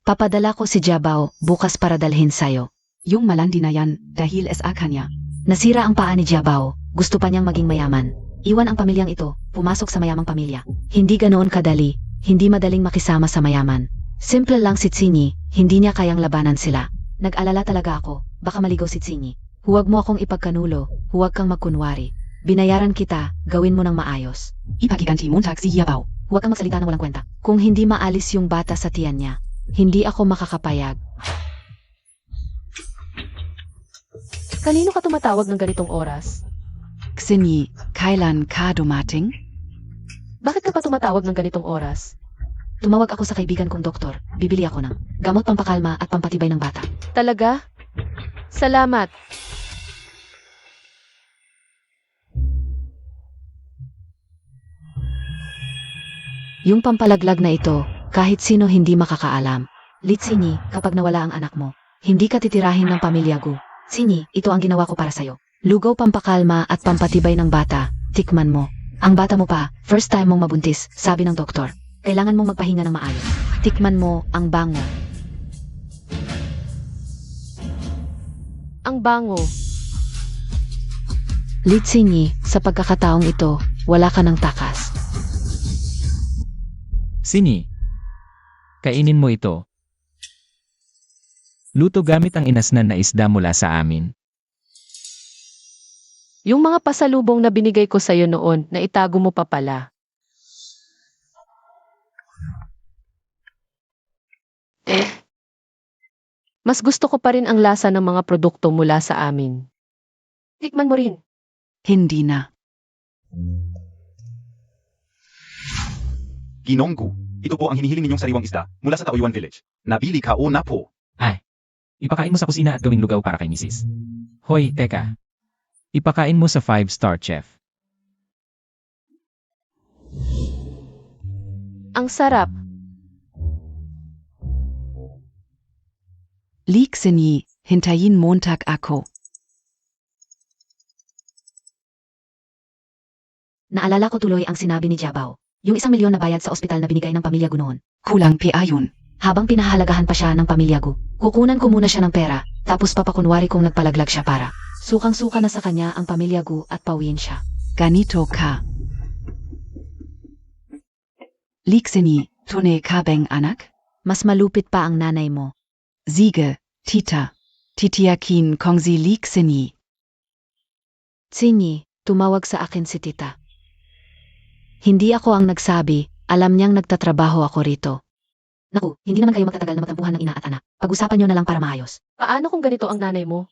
Papadala ko si Jabao bukas para dalhin sayo. yung malandi na yan, dahil sa kanya. Nasira ang paa ni Jabao, gusto pa niyang maging mayaman. Iwan ang pamilyang ito, pumasok sa mayamang pamilya. Hindi ganoon kadali, hindi madaling makisama sa mayaman. Simple lang si Tsini, hindi niya kayang labanan sila. Nag-alala talaga ako, baka maligaw si Tsini. Huwag mo akong ipagkanulo, huwag kang magkunwari. Binayaran kita, gawin mo ng maayos. Ipagiganti montag si Yabaw. Huwag kang magsalita ng walang kwenta. Kung hindi maalis yung bata sa tiyan niya, hindi ako makakapayag. Kanino ka tumatawag ng ganitong oras? Xini, kailan ka dumating? Bakit ka pa tumatawag ng ganitong oras? Tumawag ako sa kaibigan kong doktor. Bibili ako ng gamot pampakalma at pampatibay ng bata. Talaga? Salamat. Yung pampalaglag na ito, kahit sino hindi makakaalam. Litsini, kapag nawala ang anak mo, hindi ka titirahin ng pamilya Gu. Sini, ito ang ginawa ko para sayo. Lugaw pampakalma at pampatibay ng bata, tikman mo. Ang bata mo pa, first time mong mabuntis, sabi ng doktor. Kailangan mong magpahinga ng maayos. Tikman mo ang bango. Ang bango. Litsini, sa pagkakataong ito, wala ka ng takas. Sini, kainin mo ito. Luto gamit ang inasnan na isda mula sa amin. Yung mga pasalubong na binigay ko sa'yo noon, na itago mo pa pala. Mas gusto ko pa rin ang lasa ng mga produkto mula sa amin. Tikman mo rin. Hindi na. Ginonggu, ito po ang hinihiling ninyong sariwang isda mula sa Taoyuan Village. Nabili ka o na po. Ipakain mo sa kusina at gawing lugaw para kay Mrs. Hoy, teka. Ipakain mo sa 5-star chef. Ang sarap. Likseni, hintayin Montag ako. Naalala ko tuloy ang sinabi ni Jabao. Yung 1 milyon na bayad sa ospital na binigay ng pamilya Gu noon. Kulang pa ayon. Habang pinahalagahan pa siya ng pamilya Gu, kukunan ko muna siya ng pera, tapos papakunwari kong nagpalaglag siya para. Sukang-suka na sa kanya ang pamilya Gu at pauwiin siya. Ganito ka. Likseni, tunay ka bang anak? Mas malupit pa ang nanay mo. Sige, tita. Titiyakin kong si Likseni. Tsinyi, tumawag sa akin si tita. Hindi ako ang nagsabi, alam niyang nagtatrabaho ako rito. Naku, hindi naman kayo magtatagal na magtampuhan ng ina at anak. Pag-usapan niyo na lang para maayos. Paano kung ganito ang nanay mo?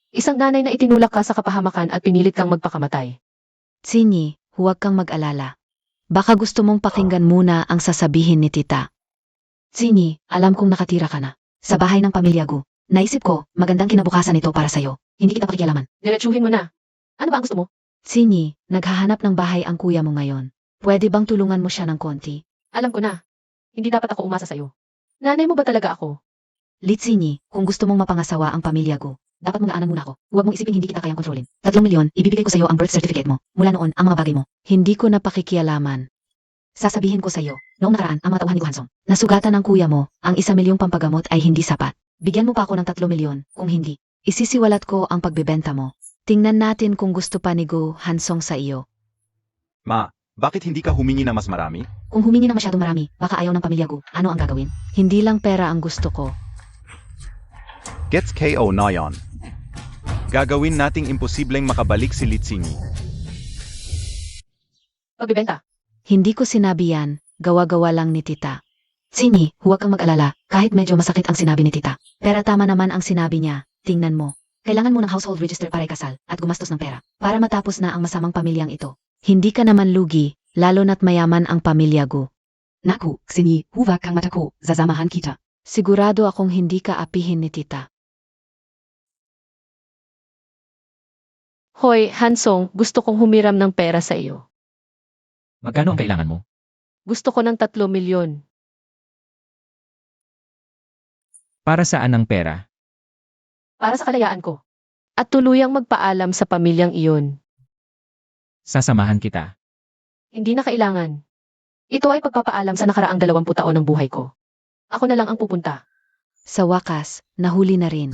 Isang nanay na itinulak ka sa kapahamakan at pinilit kang magpakamatay. Tsinyi, huwag kang mag-alala. Baka gusto mong pakinggan muna ang sasabihin ni tita. Tsinyi, alam kong nakatira ka na. Sa bahay ng pamilya Gu. Naisip ko, magandang kinabukasan ito para sa'yo. Hindi kita pakikialaman. Diretsuhin mo na. Ano ba ang gusto mo? Tsinyi, naghahanap ng bahay ang kuya mo ngayon. Pwede bang tulungan mo siya ng konti? Alam ko na. Hindi dapat ako umasa sa'yo. Nanay mo ba talaga ako? Litsinyi, kung gusto mong mapangasawa ang pamilya Gu, dapat magaanan muna ako. Huwag mong isipin hindi kita kayang kontrolin. 3 milyon, ibibigay ko sa'yo ang birth certificate mo. Mula noon, ang mga bagay mo. Hindi ko na pakikialaman. Sasabihin ko sa'yo, noong nakaraan, ang mga tauhan ni Guhansong, nasugatan ng kuya mo, ang 1 milyong pampagamot ay hindi sapat. Bigyan mo pa ako ng 3 milyon, kung hindi. Isisiwalat ko ang pagbebenta mo. Tingnan natin kung gusto pa ni Guhansong sa iyo. Ma, bakit hindi ka humingi na mas marami? Kung humingi na masyadong marami, baka ayaw ng pamilya Gu, ano ang gagawin? Hindi lang pera ang gusto ko. Gets KO na yon. Gagawin nating imposibleng makabalik si Litsinyi. Pagbibenta. Hindi ko sinabi yan, gawa-gawa lang ni tita. Tsinyi, huwag kang mag-alala, kahit medyo masakit ang sinabi ni tita. Pero tama naman ang sinabi niya, tingnan mo. Kailangan mo ng household register para ikasal at gumastos ng pera para matapos na ang masamang pamilyang ito. Hindi ka naman lugi, lalo na't mayaman ang pamilya Gu. Naku, Kseni, huwag kang matako, sasamahan kita. Sigurado akong hindi ka apihin ni tita. Hoy, Hansong, gusto kong humiram ng pera sa iyo. Magkano ang kailangan mo? Gusto ko ng 3 milyon. Para saan ang pera? Para sa kalayaan ko. At tuluyang magpaalam sa pamilyang iyon. Sasamahan kita. Hindi na kailangan. Ito ay pagpapaalam sa nakaraang 20 taon ng buhay ko. Ako na lang ang pupunta. Sa wakas, nahuli na rin.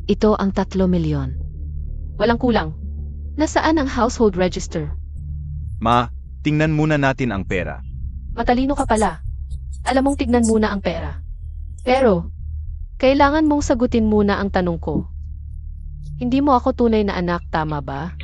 Ito ang 3 milyon. Walang kulang. Nasaan ang household register? Ma, tingnan muna natin ang pera. Matalino ka pala. Alam mong tignan muna ang pera. Pero, kailangan mong sagutin muna ang tanong ko. Hindi mo ako tunay na anak, tama ba?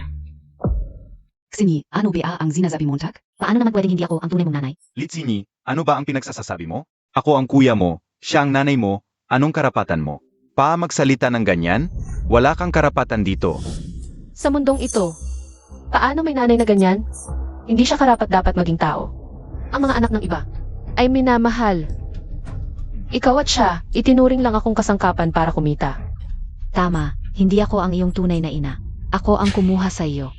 Kseni, ano ba ang sinasabi Montag? Paano naman pwedeng hindi ako ang tunay mong nanay? Litsinyi, ano ba ang pinagsasasabi mo? Ako ang kuya mo, siya ang nanay mo, anong karapatan mo? Pa magsalita ng ganyan? Wala kang karapatan dito. Sa mundong ito, paano may nanay na ganyan? Hindi siya karapat-dapat maging tao. Ang mga anak ng iba ay minamahal. Ikaw at siya, itinuring lang akong kasangkapan para kumita. Tama, hindi ako ang iyong tunay na ina. Ako ang kumuha sa iyo.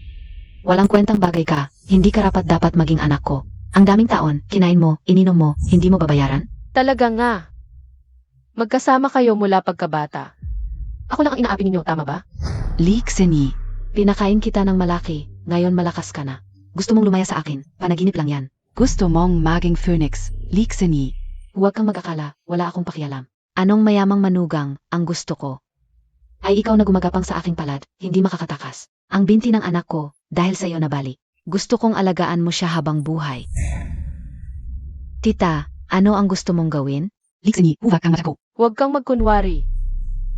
Walang kwentang bagay ka, hindi karapat-dapat maging anak ko. Ang daming taon, kinain mo, ininom mo, hindi mo babayaran? Talaga nga. Magkasama kayo mula pagkabata. Ako lang ang inaapi ninyo, tama ba? Likseni, Pinakain kita ng malaki, ngayon malakas ka na. Gusto mong lumaya sa akin, panaginip lang yan. gusto mong maging phoenix, Likseni. Huwag kang mag-akala, wala akong pakialam. Anong mayamang manugang ang gusto ko? Ay ikaw na gumagapang sa aking palad, hindi makakatakas. Ang binti ng anak ko, dahil sa iyo nabali. Gusto kong alagaan mo siya habang buhay. Tita, ano ang gusto mong gawin? Likseni, huwag kang matako. Huwag kang magkunwari.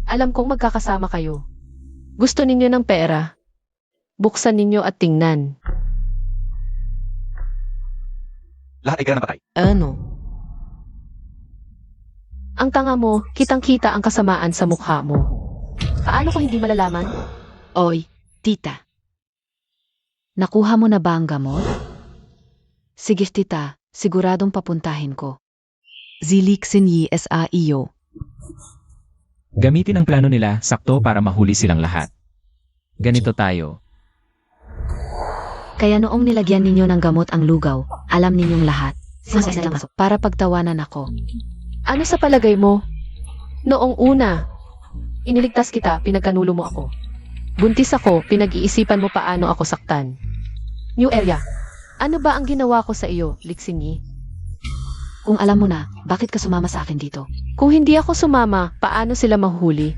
Alam kong magkakasama kayo. Gusto ninyo ng pera. Buksan ninyo at tingnan. Lahat ay ganang patay. Ano? Ang tanga mo, kitang-kita ang kasamaan sa mukha mo. Paano ko hindi malalaman? Oy, tita. Nakuha mo na ba ang gamot? Sige tita, siguradong papuntahin ko. Si Likseni sa iyo. Gamitin ang plano nila sakto para mahuli silang lahat. Ganito tayo. Kaya noong nilagyan ninyo ng gamot ang lugaw, alam ninyong lahat. Sinasabi lang masok para pagtawanan ako. Ano sa palagay mo? Noong una, iniligtas kita, pinagkanulo mo ako. Buntis ako, pinag-iisipan mo paano ako saktan. New area. Ano ba ang ginawa ko sa iyo, Lixinyi? Kung alam mo na, bakit ka sumama sa akin dito? Kung hindi ako sumama, paano sila mahuli?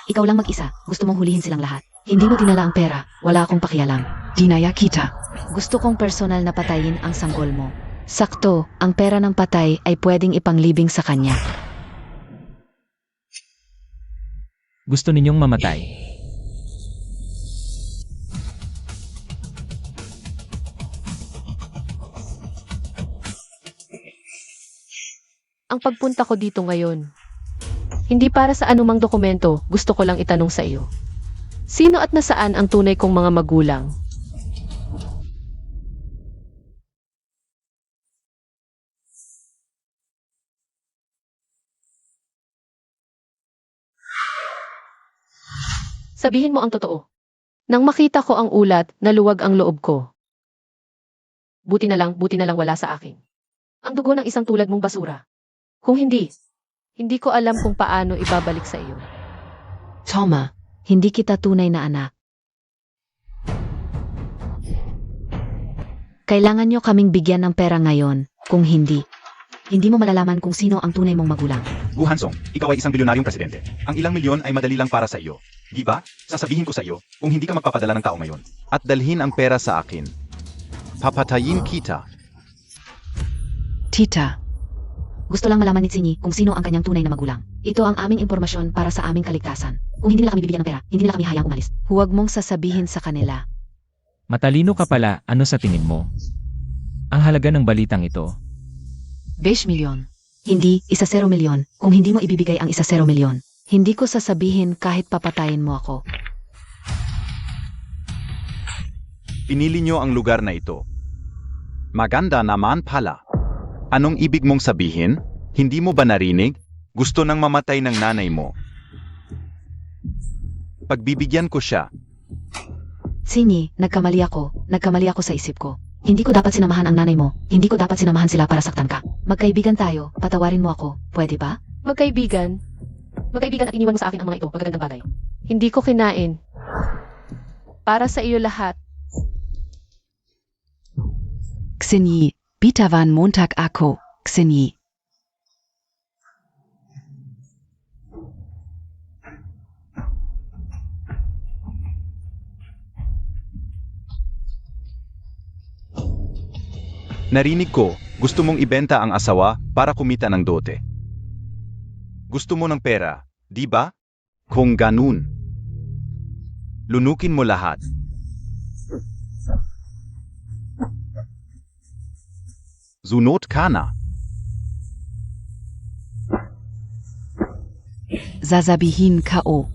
Ikaw lang mag-isa, gusto mong hulihin silang lahat. Hindi mo dinala ang pera, wala akong pakialam. Dinaya kita. Gusto kong personal na patayin ang sanggol mo. Sakto, ang pera ng patay ay pwedeng ipanglibing sa kanya. Gusto ninyong mamatay. Ang pagpunta ko dito ngayon. Hindi para sa anumang dokumento, gusto ko lang itanong sa iyo. Sino at nasaan ang tunay kong mga magulang? Sabihin mo ang totoo. Nang makita ko ang ulat, naluwag ang loob ko. Buti na lang wala sa akin. Ang dugo ng isang tulad mong basura. Kung hindi ko alam kung paano ibabalik sa iyo. Toma, hindi kita tunay na anak. Kailangan nyo kaming bigyan ng pera ngayon. Kung hindi mo malalaman kung sino ang tunay mong magulang. Gu Hansong, ikaw ay isang bilyonaryong presidente. Ang ilang milyon ay madali lang para sa iyo. Di ba? Sasabihin ko sa iyo, kung hindi ka magpapadala ng tao ngayon. At dalhin ang pera sa akin. Papatayin kita. Tita. Gusto lang malaman ni Tsinyi kung sino ang kanyang tunay na magulang. Ito ang aming impormasyon para sa aming kaligtasan. Kung hindi nila kami bibigyan ng pera, hindi nila kami hayang umalis. Huwag mong sasabihin sa kanila. Matalino ka pala, ano sa tingin mo? Ang halaga ng balitang ito. 20 milyon. Hindi, 1 milyon. Kung hindi mo ibibigay ang 1 milyon, hindi ko sasabihin kahit papatayin mo ako. Pinili nyo ang lugar na ito. Maganda naman pala. Anong ibig mong sabihin? Hindi mo ba narinig? Gusto nang mamatay ng nanay mo. Pagbibigyan ko siya. Tsinyi, nagkamali ako sa isip ko. Hindi ko dapat sinamahan ang nanay mo. Hindi ko dapat sinamahan sila para saktan ka. Magkaibigan tayo, patawarin mo ako. Pwede ba? Magkaibigan at iniwan mo sa akin ang mga ito, magagandang bagay. Hindi ko kinain. Para sa iyo lahat. Xinyi. Bitawan Montag ako. Xinyi. Narinig ko, gusto mong ibenta ang asawa para kumita ng dote. Gusto mo ng pera, di ba? Kung ganun, lunukin mo lahat. Zunot ka na. Sasabihin kao.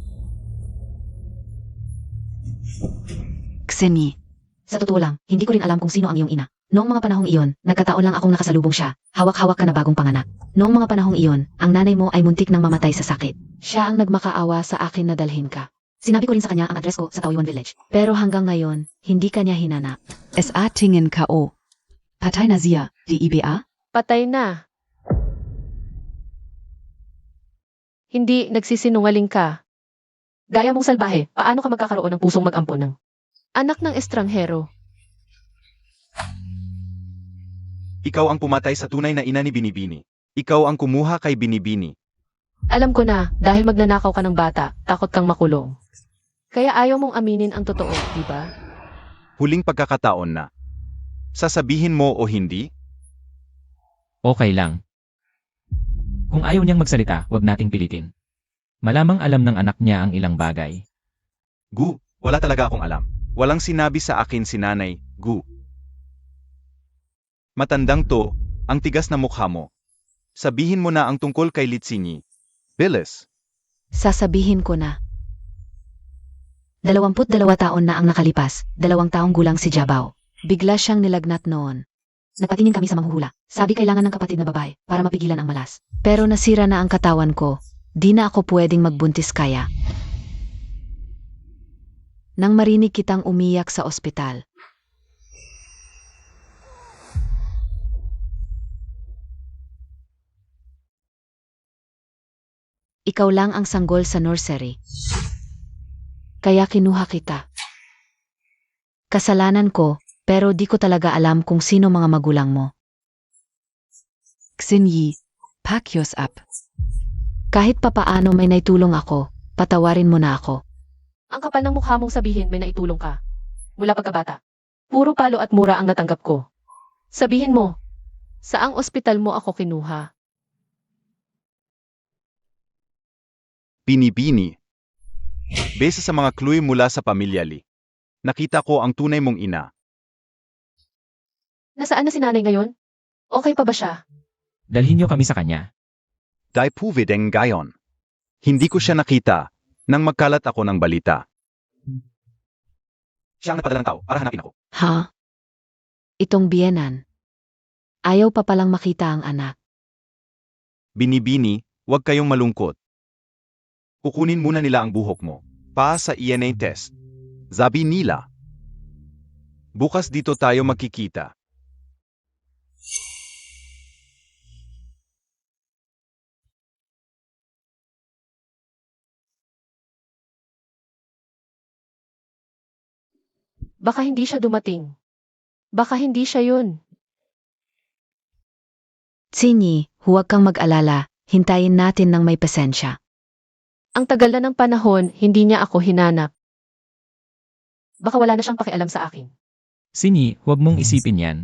Xinyi. Sa totoo lang, hindi ko rin alam kung sino ang iyong ina. Noong mga panahong iyon, nagkataon lang akong nakasalubong siya. Hawak-hawak ka na bagong panganak. Noong mga panahong iyon, ang nanay mo ay muntik nang mamatay sa sakit. Siya ang nagmakaawa sa akin na dalhin ka. Sinabi ko rin sa kanya ang address ko sa Taoyuan Village. Pero hanggang ngayon, hindi kanya hinanap. SA Tingen kao. Partei na siya, die IBA? Patay na. Hindi nagsisinungaling ka. Gaya mong salbahe, paano ka magkakaroon ng pusong mag-ampon ng anak ng estranghero? Ikaw ang pumatay sa tunay na ina ni Binibini. Ikaw ang kumuha kay Binibini. Alam ko na, dahil magnanakaw ka ng bata, takot kang makulong. Kaya ayaw mong aminin ang totoo, di ba? Huling pagkakataon na. Sasabihin mo o hindi? Okay lang. Kung ayaw niyang magsalita, wag nating pilitin. Malamang alam ng anak niya ang ilang bagay. Gu, wala talaga akong alam. Walang sinabi sa akin si nanay, Gu. Matandang to, ang tigas na mukha mo. Sabihin mo na ang tungkol kay Litsinyi. Bilis. Sasabihin ko na. 22 taon na ang nakalipas, 2 taong gulang si Jabao. Bigla siyang nilagnat noon. Nagpatingin kami sa manghuhula. Sabi kailangan ng kapatid na babae para mapigilan ang malas. Pero nasira na ang katawan ko. Di na ako pwedeng magbuntis kaya. Nang marinig kitang umiyak sa ospital. Ikaw lang ang sanggol sa nursery. Kaya kinuha kita. Kasalanan ko, pero di ko talaga alam kung sino mga magulang mo. Xinyi, pakyos up. Kahit papaano may naitulong ako, patawarin mo na ako. Ang kapal ng mukha mong sabihin may naitulong ka. Mula pagkabata. Puro palo at mura ang natanggap ko. Sabihin mo, saang ospital mo ako kinuha? Binibini. Base sa mga clue mula sa pamilya Lee, nakita ko ang tunay mong ina. Nasaan na si nanay ngayon? Okay pa ba siya? Dalhin niyo kami sa kanya. Dai puvideng gayon. Hindi ko siya nakita nang magkalat ako ng balita. Siya ang napadalang tao para hanapin ako. Ha? Itong biyenan. Ayaw pa palang makita ang anak. Binibini, huwag kayong malungkot. Kukunin muna nila ang buhok mo. Pa sa ENA test. Sabi nila. Bukas dito tayo magkikita. Baka hindi siya dumating. Baka hindi siya yun. Tsinyi, huwag kang mag-alala, hintayin natin ng may pasensya. Ang tagal na ng panahon, hindi niya ako hinanap. Baka wala na siyang pakialam sa akin. Sinyi, huwag mong isipin yan.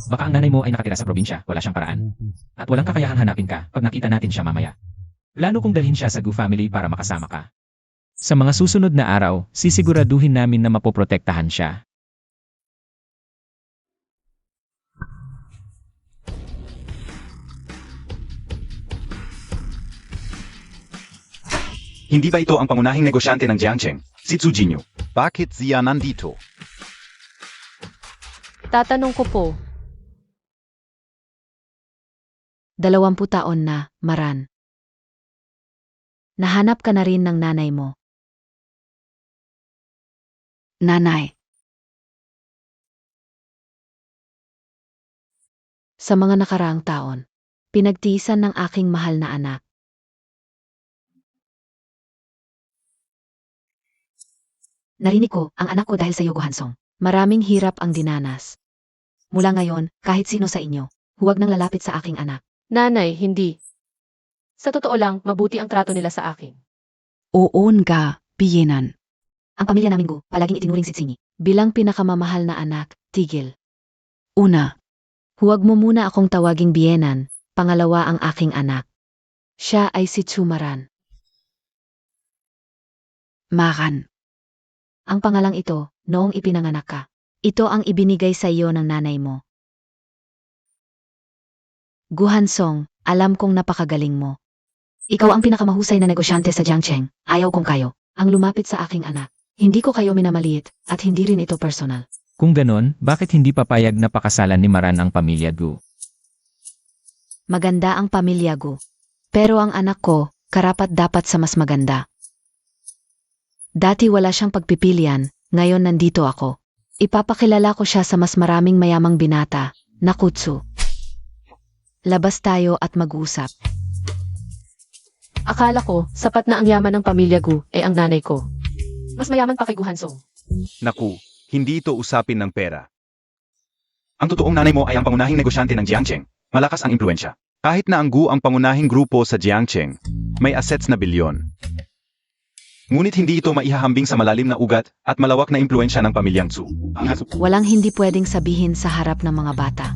Baka ang nanay mo ay nakatira sa probinsya, wala siyang paraan. At walang kakayahang hanapin ka pag nakita natin siya mamaya. Plano kong dalhin siya sa Gu family para makasama ka. Sa mga susunod na araw, sisiguraduhin namin na mapoprotektahan siya. Hindi ba ito ang pangunahing negosyante ng Jiangcheng, si Zhu Jinyu? Bakit siya nandito? Tatanong ko po, 20 taon na, Maran. Nahanap ka na rin ng nanay mo. Nanay, Sa mga nakaraang taon, pinagtiisan ng aking mahal na anak. Narinig ko ang anak ko dahil sa iyo, Guhansong. Maraming hirap ang dinanas. Mula ngayon, kahit sino sa inyo, huwag nang lalapit sa aking anak. nanay, hindi. Sa totoo lang, mabuti ang trato nila sa akin. oon ga, biyenan. Ang pamilya namin Gu, palaging itinuring si Tsinyi. Bilang pinakamamahal na anak, tigil. Una, Huwag mo muna akong tawaging biyenan, pangalawa ang aking anak. Siya ay si Chumaran. Maran. Ang pangalang ito, noong ipinanganak ka. Ito ang ibinigay sa iyo ng nanay mo. Guhansong, alam kong napakagaling mo. Ikaw ang pinakamahusay na negosyante sa Jiangcheng, ayaw kong kayo, ang lumapit sa aking anak. Hindi ko kayo minamaliit, at hindi rin ito personal. Kung ganon, bakit hindi papayag na pakasalan ni Maran ang pamilya Gu? Maganda ang pamilya Gu. Pero ang anak ko, karapat dapat sa mas maganda. Dati wala siyang pagpipilian, ngayon nandito ako. Ipapakilala ko siya sa mas maraming mayamang binata, na Kutsu. Labas tayo at mag-usap. Akala ko, sapat na ang yaman ng pamilya Gu, ang nanay ko. Mas mayaman pa kay Guhansong. Naku, hindi ito usapin ng pera. Ang totoong nanay mo ay ang pangunahing negosyante ng Jiangcheng. Malakas ang impluensya. Kahit na ang Gu ang pangunahing grupo sa Jiangcheng, may assets na bilyon. Ngunit hindi ito maihahambing sa malalim na ugat at malawak na impluensya ng pamilyang Zhu. Walang hindi pwedeng sabihin sa harap ng mga bata.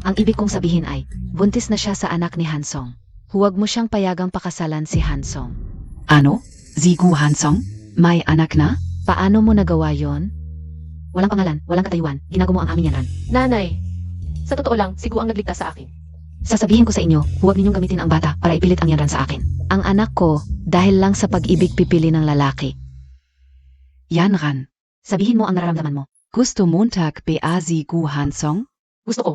Ang ibig kong sabihin ay, buntis na siya sa anak ni Hansong. Huwag mo siyang payagang pakasalan si Hansong. Ano? Si Guhansong? May anak na? Paano mo nagawa yon? Walang pangalan, walang katayuan, ginago mo ang aming yanan. Nanay, sa totoo lang, si Gu ang nagligtas sa akin. Sasabihin ko sa inyo, huwag ninyong gamitin ang bata para ipilit ang yanan sa akin. Ang anak ko, dahil lang sa pag-ibig pipili ng lalaki. Yanran. Sabihin mo ang nararamdaman mo. Gusto Montag ba si Guhansong? Gusto ko.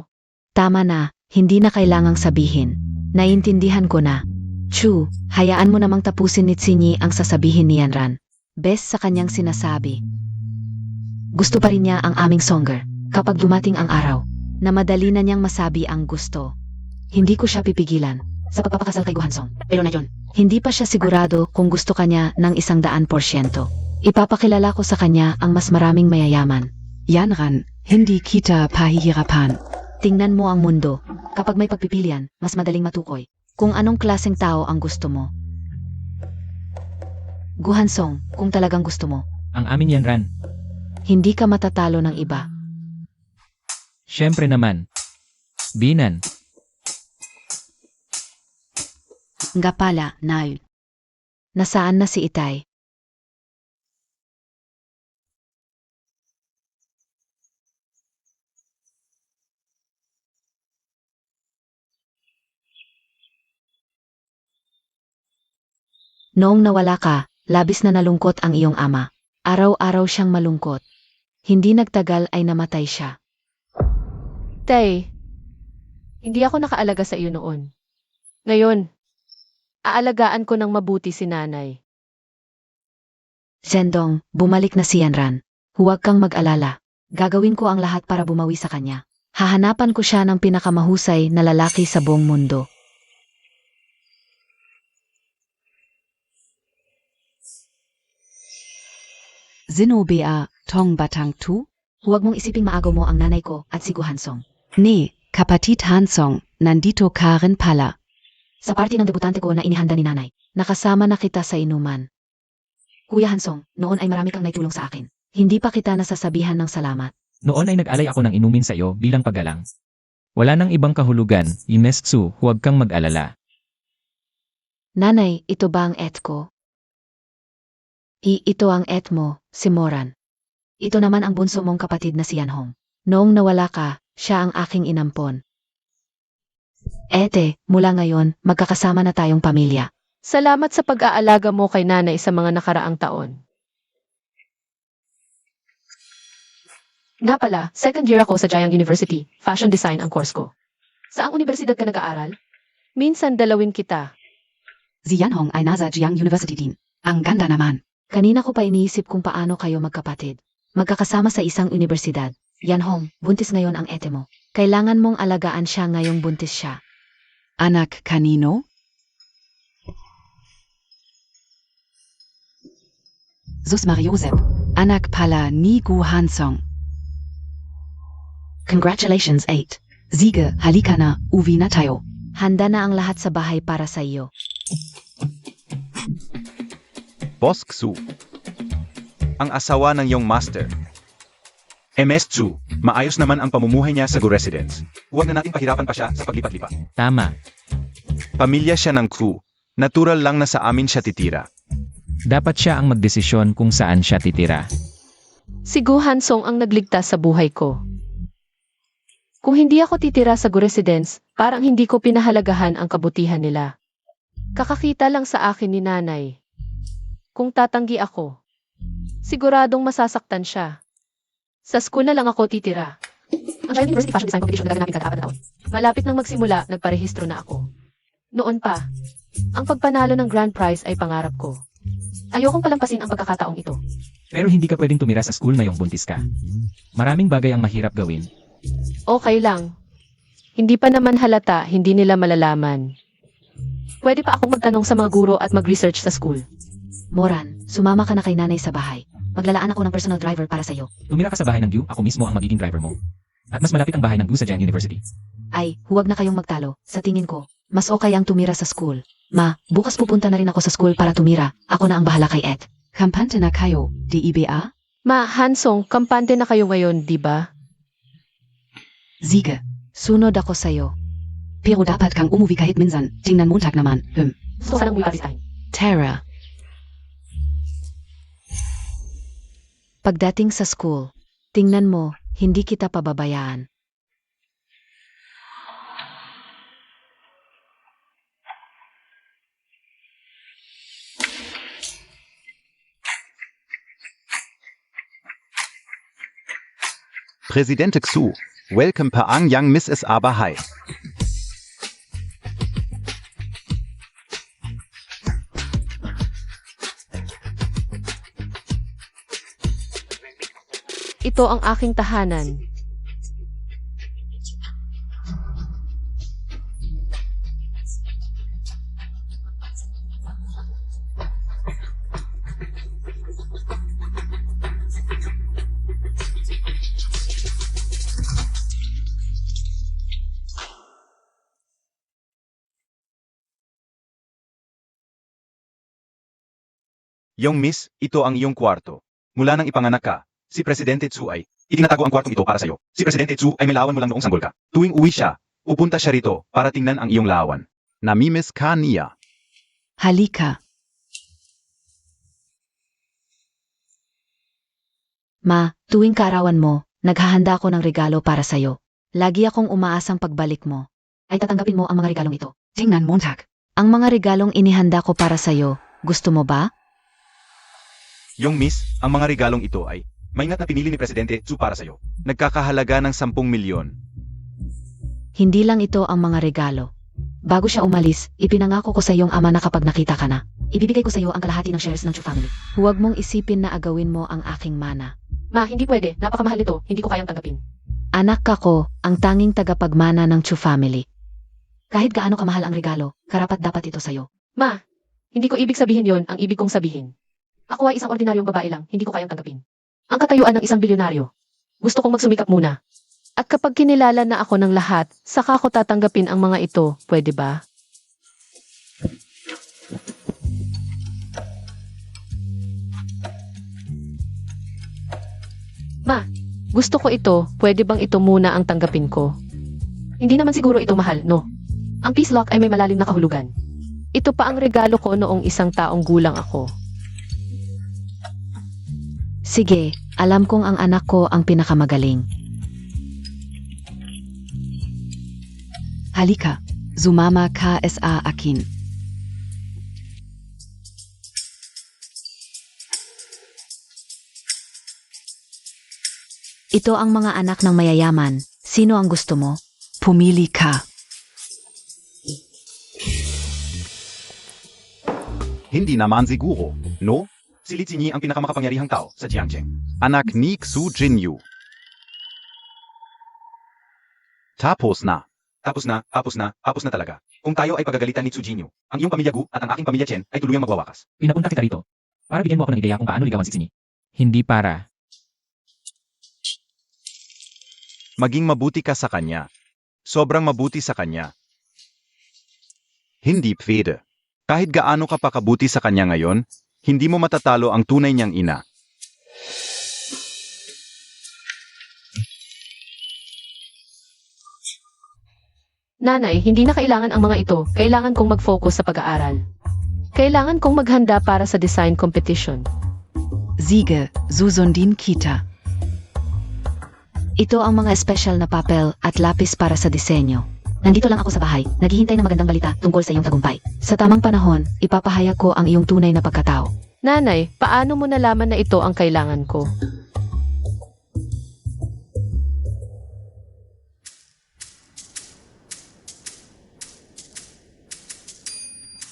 Tama na, hindi na kailangang sabihin. Naiintindihan ko na. Chu, hayaan mo namang tapusin ni Tsinyi ang sasabihin ni Yanran. Best sa kanyang sinasabi. Gusto pa rin niya ang aming Songer. Kapag dumating ang araw, na madali na niyang masabi ang gusto. Hindi ko siya pipigilan sa pagpapakasal kay Guhansong. Pero na yun, hindi pa siya sigurado kung gusto kanya ng 100%. Ipapakilala ko sa kanya ang mas maraming mayayaman. Yanran, hindi kita pahihirapan. Tingnan mo ang mundo. Kapag may pagpipilian, mas madaling matukoy kung anong klaseng tao ang gusto mo. Guhansong, kung talagang gusto mo, Ang amin yan, Ran. hindi ka matatalo ng iba. Siyempre naman. Binan. Nga pala, Nail. Nasaan na si Itay? Noong nawala ka, labis na nalungkot ang iyong ama. Araw-araw siyang malungkot. Hindi nagtagal ay namatay siya. Tay, hindi ako nakaalaga sa iyo noon. Ngayon, aalagaan ko ng mabuti si nanay. Zhendong, bumalik na si Yanran. Huwag kang mag-alala. Gagawin ko ang lahat para bumawi sa kanya. Hahanapan ko siya ng pinakamahusay na lalaki sa buong mundo. Zinobea, Tong Batang Tu? Huwag mong isiping maagaw mo ang nanay ko at si Guhansong. Ne, Kapatit Hansong, nandito ka rin pala. Sa party ng debutante ko na inihanda ni nanay, nakasama na kita sa inuman. Kuya Hansong, noon ay marami kang naitulong sa akin. Hindi pa kita nasasabihan ng salamat. Noon ay nag-alay ako ng inumin sa iyo bilang paggalang. Wala nang ibang kahulugan, Imestsu, huwag kang mag-alala. Nanay, ito ba ang et ko? Ito ang et mo, si Moran. Ito naman ang bunso mong kapatid na si Yanhong. Noong nawala ka, siya ang aking inampon. Ete, mula ngayon, magkakasama na tayong pamilya. Salamat sa pag-aalaga mo kay nanay sa mga nakaraang taon. Nga pala, second year ako sa Jiang University. Fashion design ang course ko. Saang universidad ka nag-aaral? Minsan dalawin kita. Si Yanhong ay nasa Jiang University din. Ang ganda naman. Kanina ko pa iniisip kung paano kayo magkapatid. Magkakasama sa isang universidad. Yanhong, buntis ngayon ang ete mo. Kailangan mong alagaan siya ngayong buntis siya. Anak kanino? Susmar Josep. Anak pala ni Guhansong. Congratulations, 8. Sige, halika na, uwi na tayo. Handa na ang lahat sa bahay para sa iyo. Boss Xu. Ang asawa ng iyong master. MS Chu, maayos naman ang pamumuhay niya sa Gu Residence. Huwag na natin pahirapan pa siya sa paglipat-lipat. Tama. Pamilya siya ng Xu. Natural lang na sa amin siya titira. Dapat siya ang magdesisyon kung saan siya titira. Si Guhansong ang nagligtas sa buhay ko. Kung hindi ako titira sa Gu Residence, parang hindi ko pinahalagahan ang kabutihan nila. Kakakita lang sa akin ni nanay. Kung tatanggi ako, siguradong masasaktan siya. Sa school na lang ako titira. Ang Jiang University Fashion Design Competition na gaganapin kada 4 na taon. Malapit nang magsimula, nagparehistro na ako. Noon pa, ang pagpanalo ng grand prize ay pangarap ko. Ayokong palampasin ang pagkakataong ito. Pero hindi ka pwedeng tumira sa school ngayong buntis ka. Maraming bagay ang mahirap gawin. Okay lang. Hindi pa naman halata, hindi nila malalaman. Pwede pa akong magtanong sa mga guro at mag-research sa school. Moran, sumama ka na kay nanay sa bahay. Maglalaan ako ng personal driver para sa iyo. Tumira ka sa bahay ng Gu, ako mismo ang magiging driver mo. At mas malapit ang bahay ng Gu sa Jiang University. Ay, huwag na kayong magtalo. Sa tingin ko, mas okay ang tumira sa school. Ma, bukas pupunta na rin ako sa school para tumira. Ako na ang bahala kay Ed. Kampante na kayo, DIBA? Ma, Hansong, kampante na kayo ngayon, di ba? Sige. Sunod ako sa'yo. Pero dapat kang umuwi kahit minsan. Tingnan Montag naman. Gusto ka nang umuwi Paris time. Tara. Pagdating sa school, tingnan mo, hindi kita pababayaan. Presidente Xu, Welcome pa ang yang Miss S Abahay. Ito ang aking tahanan. Yung Miss, ito ang iyong kwarto. Mula nang ipanganak ka, si Presidente Tsu ay itinatago ang kwartong ito para sa'yo. Si Presidente Tsu ay may lawan mo lang noong sanggol ka. Tuwing uwi siya, pupunta siya rito para tingnan ang iyong lawan. Namimiss ka niya. Halika. Ma, tuwing kaarawan mo, naghahanda ako ng regalo para sa'yo. Lagi akong umaasang pagbalik mo. Ay tatanggapin mo ang mga regalong ito. Tingnan Montag. Ang mga regalong inihanda ko para sa'yo, gusto mo ba? Yung Miss, ang mga regalong ito ay maingat na pinili ni Presidente Tsu para sa'yo. Nagkakahalaga ng 10 milyon. Hindi lang ito ang mga regalo. Bago siya umalis, ipinangako ko sa iyong ama na kapag nakita ka na, Ibibigay ko sa iyo ang kalahati ng shares ng Chu family. huwag mong isipin na agawin mo ang aking mana. Ma, hindi pwede. Napakamahal nito. Hindi ko kayang tanggapin. Anak ako, ang tanging tagapagmana ng Chu family. Kahit gaano kamahal ang regalo, karapat dapat ito sa'yo. Ma, hindi ko ibig sabihin yon ang ibig kong sabihin. Ako ay isang ordinaryong babae lang, hindi ko kayang tanggapin. Ang katayuan ng isang bilyonaryo. Gusto kong magsumikap muna. At kapag kinilala na ako ng lahat, saka ko tatanggapin ang mga ito, pwede ba? Ma, gusto ko ito, pwede bang ito muna ang tanggapin ko? Hindi naman siguro ito mahal, no? Ang peace lock ay may malalim na kahulugan. Ito pa ang regalo ko noong isang taong gulang ako. Sige, alam kong ang anak ko ang pinakamagaling. Halika. Sumama ka sa akin. Ito ang mga anak ng mayayaman. Sino ang gusto mo? Pumili ka. Hindi naman siguro, no? Si Li Jinyi ang pinakamakapangyarihang tao sa Jiangcheng. Anak ni Xu Jinyu. Tapos na. Tapos na talaga. Kung tayo ay pagagalitan ni Xu Jinyu, ang iyong pamilya Gu at ang aking pamilya Chen ay tuluyang magwawakas. Pinapunta kita rito para bigyan mo ako ng ideya kung paano ligawan si Zinni. Hindi para. Maging mabuti ka sa kanya. Sobrang mabuti sa kanya. Hindi pwede. Kahit gaano ka pa kabuti sa kanya ngayon, hindi mo matatalo ang tunay niyang ina. Nanay, hindi na kailangan ang mga ito. Kailangan kong mag-focus sa pag-aaral. Kailangan kong maghanda para sa design competition. Siege, susundin kita. Ito ang mga espesyal na papel at lapis para sa disenyo. Nandito lang ako sa bahay, naghihintay ng magandang balita tungkol sa iyong tagumpay. Sa tamang panahon, ipapahayag ko ang iyong tunay na pagkatao. Nanay, paano mo nalaman na ito ang kailangan ko?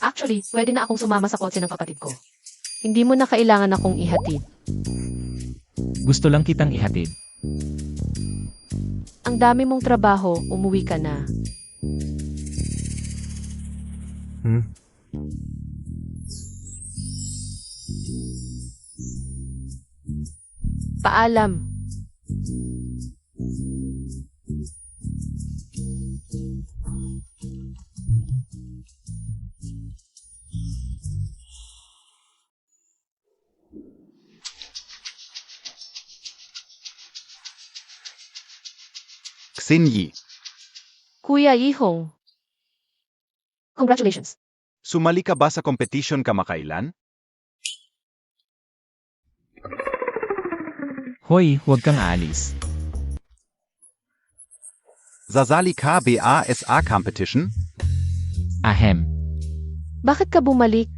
Actually, pwede na akong sumama sa kotse ng kapatid ko. Hindi mo na kailangan akong ihatid. Gusto lang kitang ihatid. Ang dami mong trabaho, umuwi ka na. Paalam. Xinyi, Kuya Yihong. Congratulations. sumali ka ba sa competition kamakailan? Hoy, huwag kang aalis. Sasali ka BASA competition? Ahem. Bakit ka bumalik?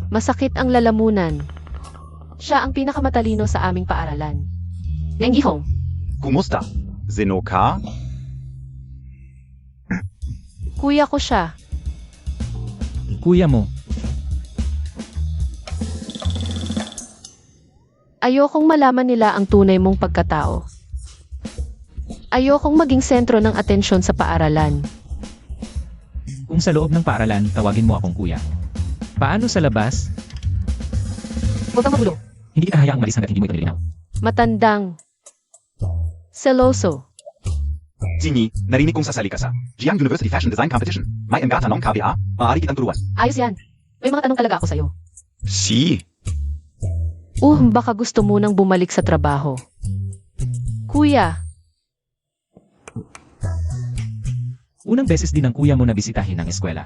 Masakit ang lalamunan. Siya ang pinakamatalino sa aming paaralan. Yang Yihong, Kumusta? Sino ka? Kuya ko siya. Kuya mo. Ayokong malaman nila ang tunay mong pagkatao. Ayokong maging sentro ng atensyon sa paaralan. Kung sa loob ng paaralan, tawagin mo akong kuya. Paano sa labas? Huwag kang magulo. Hindi kita hayaang malis hanggat hindi mo ito nilinaw. Matandang. Seloso. Sinyi, narinig kong sasali ka sa Jiang University Fashion Design Competition. May enggatanong KBA, maaari kitang turuan. Ayos yan. May mga tanong talaga ako sa'yo. Si. Baka gusto mo nang bumalik sa trabaho. Kuya, Unang beses din ng kuya mo na bisitahin ang eskwela.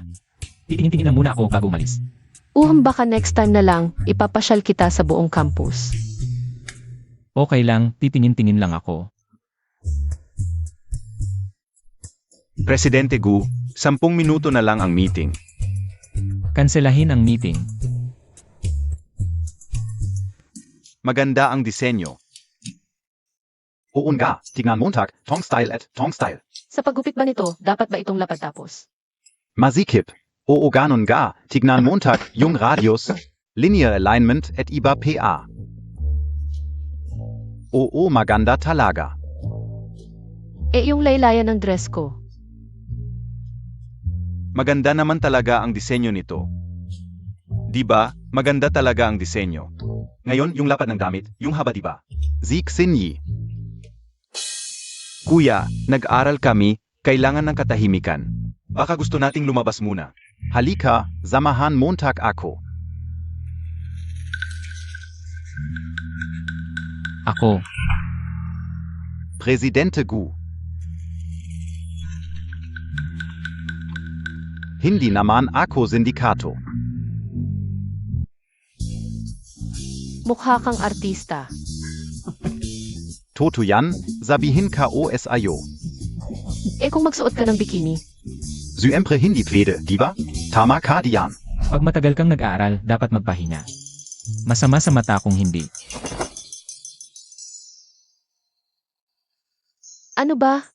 Titingin-tingin lang muna ako bago umalis. baka next time na lang, ipapasyal kita sa buong campus. Okay lang, titingin-tingin lang ako. Presidente Gu, 10 minuto na lang ang meeting. Kanselahin ang meeting. Maganda ang disenyo. Oo nga, tignan Montag, Tong Style at Tong Style. Sa paggupit ba nito, dapat ba itong lapad tapos? Masikip. Oo ganon ga, tignan Montag, yung radius, linear alignment at iba PA. Oo maganda talaga. Yung laylayan ng dress ko. Maganda naman talaga ang disenyo nito. Diba, maganda talaga ang disenyo. Ngayon, yung lapad ng damit, yung haba diba? Zik Sinyi. Kuya, nag-aral kami, kailangan ng katahimikan. Baka gusto nating lumabas muna. Halika, samahan Montag ako. Ako. Presidente Gu. Hindi naman ako sindikato. Mukha kang artista. Toto yan, sabihin ka OSIO. Kung magsuot ka ng bikini, Syempre hindi pwede, diba? Tama ka diyan. Pag matagal kang nag-aaral, dapat magpahinga. Masama sa mata kung hindi. ano ba?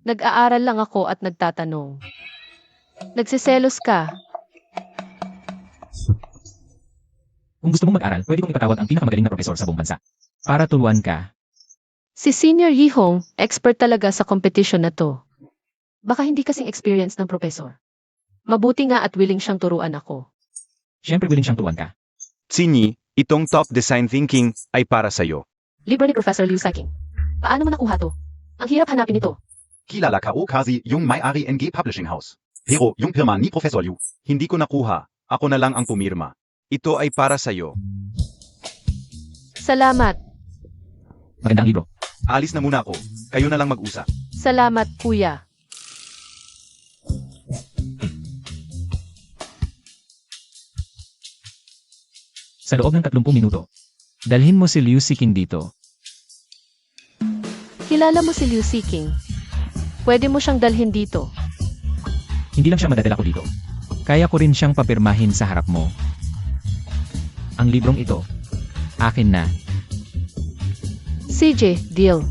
Nag-aaral lang ako at nagtatanong. Nagsiselos ka. Kung gusto mong mag-aral, pwede kong ipatawag ang pinakamagaling na profesor sa buong bansa. Para tuluan ka. Si Senior Yihong, expert talaga sa competition na to. Baka hindi kasing experience ng professor. Mabuti nga at willing siyang turuan ako. Siyempre willing siyang turuan ka. Sinyi, itong top design thinking ay para sa'yo. Libro ni Professor Liu Saiking. Paano mo nakuha to? Ang hirap hanapin ito. Kilala ka o kasi yung may-ari NG Publishing House. Pero yung pirma ni Professor Liu, hindi ko nakuha. Ako na lang ang pumirma. Ito ay para sa'yo. Salamat. Magandang libro. Alis na muna ako. Kayo na lang mag-usap. Salamat, kuya. Sa loob ng 30 minuto. Dalhin mo si Liu Siking dito. Kilala mo si Liu Siking. Pwede mo siyang dalhin dito. Hindi lang siya madadala ko dito. Kaya ko rin siyang papirmahin sa harap mo. Ang librong ito, akin na. CJ, deal.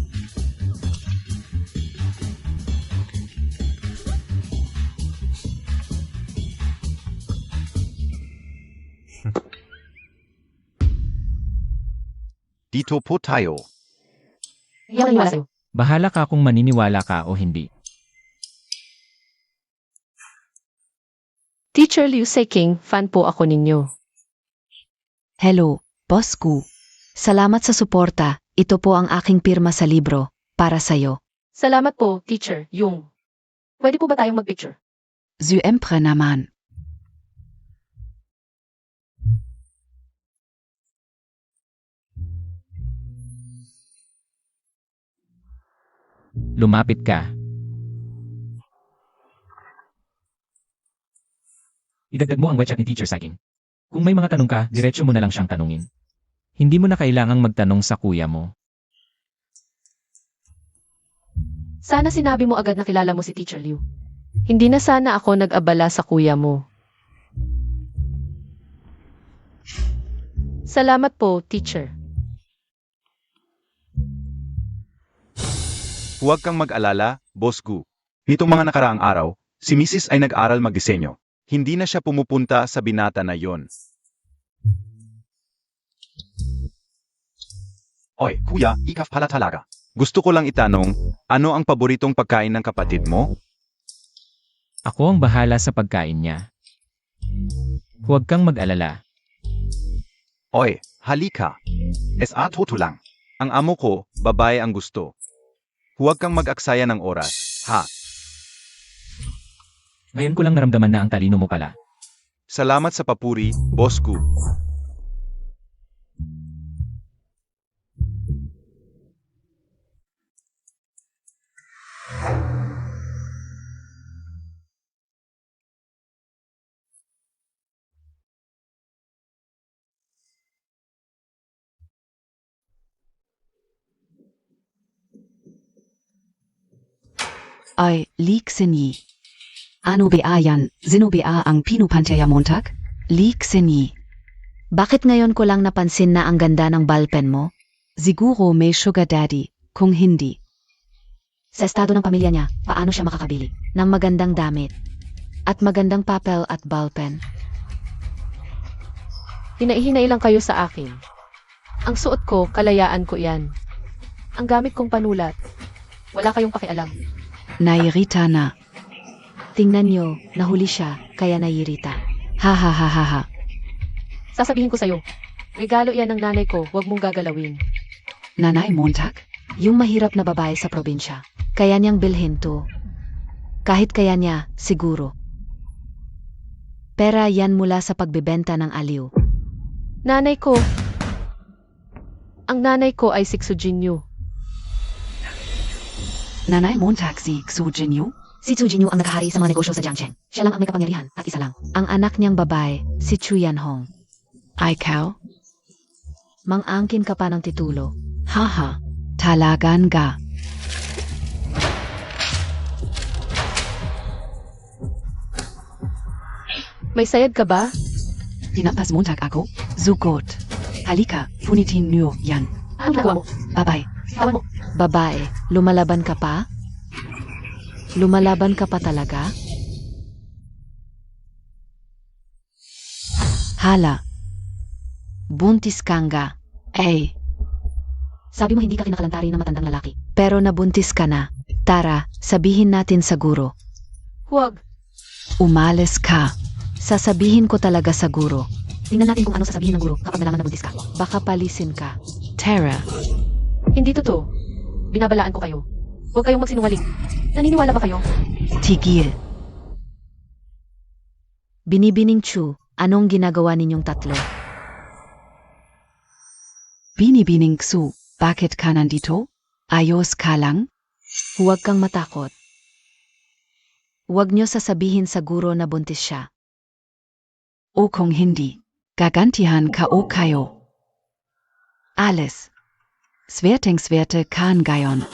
Dito po tayo. Yan ang wala sa'yo. Bahala ka kung maniniwala ka o hindi. Teacher Liu Saiking, fan po ako ninyo. Hello, Boss Gu. Salamat sa suporta. Ito po ang aking pirma sa libro, para sa'yo. Salamat po, Teacher Yung. Pwede po ba tayong mag-picture? Syempre naman. Lumapit ka. Idagdag mo ang wechat ni Teacher Saiking. Kung may mga tanong ka, diretso mo na lang siyang tanungin. Hindi mo na kailangang magtanong sa kuya mo. Sana sinabi mo agad na kilala mo si Teacher Liu. Hindi na sana ako nag-abala sa kuya mo. Salamat po, teacher. Huwag kang mag-alala, Boss Gu. Nitong mga nakaraang araw, si Mrs. ay nag-aral magdisenyo. Hindi na siya pumupunta sa binata na yon. Oy, kuya, ikaf pala talaga. Gusto ko lang itanong, ano ang paboritong pagkain ng kapatid mo? Ako ang bahala sa pagkain niya. Huwag kang mag-alala. Oy, halika. Toto lang. Ang amo ko, babae ang gusto. Huwag kang mag-aksaya ng oras, ha? Ngayon ko lang naramdaman na ang talino mo pala. Salamat sa papuri, Boss Gu. Ay, Likseni. Ano ba yan? Sino ba ang pinupanteya Montag? Likseni. Bakit ngayon ko lang napansin na ang ganda ng ballpen mo? Siguro may sugar daddy, kung hindi. Sa estado ng pamilya niya, paano siya makakabili ng magandang damit at magandang papel at ballpen? Hinay-hinay lang kayo sa akin. Ang suot ko, kalayaan ko yan. Ang gamit kong panulat, wala kayong pakialam. Nairita na. Tingnan niyo, nahuli siya, kaya naiirita. Ha ha ha ha ha. Sasabihin ko sa'yo, regalo yan ng nanay ko, huwag mong gagalawin. Nanay Montag? Yung mahirap na babae sa probinsya, kaya niyang bilhin to. Kahit kaya niya, siguro. Pera yan mula sa pagbebenta ng aliw. Nanay ko. Ang nanay ko ay si Xujinyu. Nanay Montag si Xujinyu? Si Xujinyu ang nakahari sa mga negosyo sa Jiangcheng. Siya lang ang may kapangyarihan at isa lang. Ang anak niyang babae, si Chu Yanhong. Ikaw? Mang-angkin ka pa ng titulo. Haha. Talagan ga. May sayad ka ba? Tinampas Montag ako? Zugot. Halika, punitin niyo yan. Anong nagawa mo? Bye-bye. Tawan mo. Babae, lumalaban ka pa? Lumalaban ka pa talaga? Hala. Buntis kang ga. Eh, Sabi mo hindi ka kinakalantari ng matandang lalaki. Pero nabuntis ka na. Tara, sabihin natin sa guro. Huwag. umalis ka. Sasabihin ko talaga sa guro. Tingnan natin kung ano sasabihin ng guro kapag nalaman na buntis ka. Baka palisin ka. Tara, Hindi totoo. Binabalaan ko kayo. Huwag kayong magsinungaling. Naniniwala ba kayo? tigil. Binibining Chu, anong ginagawa ninyong tatlo? Binibining Xu, bakit ka nandito? Ayos ka lang? Huwag kang matakot. Huwag niyo sasabihin sa guro na buntis siya. O kung hindi, gagantihan ka o kayo. Alice. Swerteng-swerte kan gayon.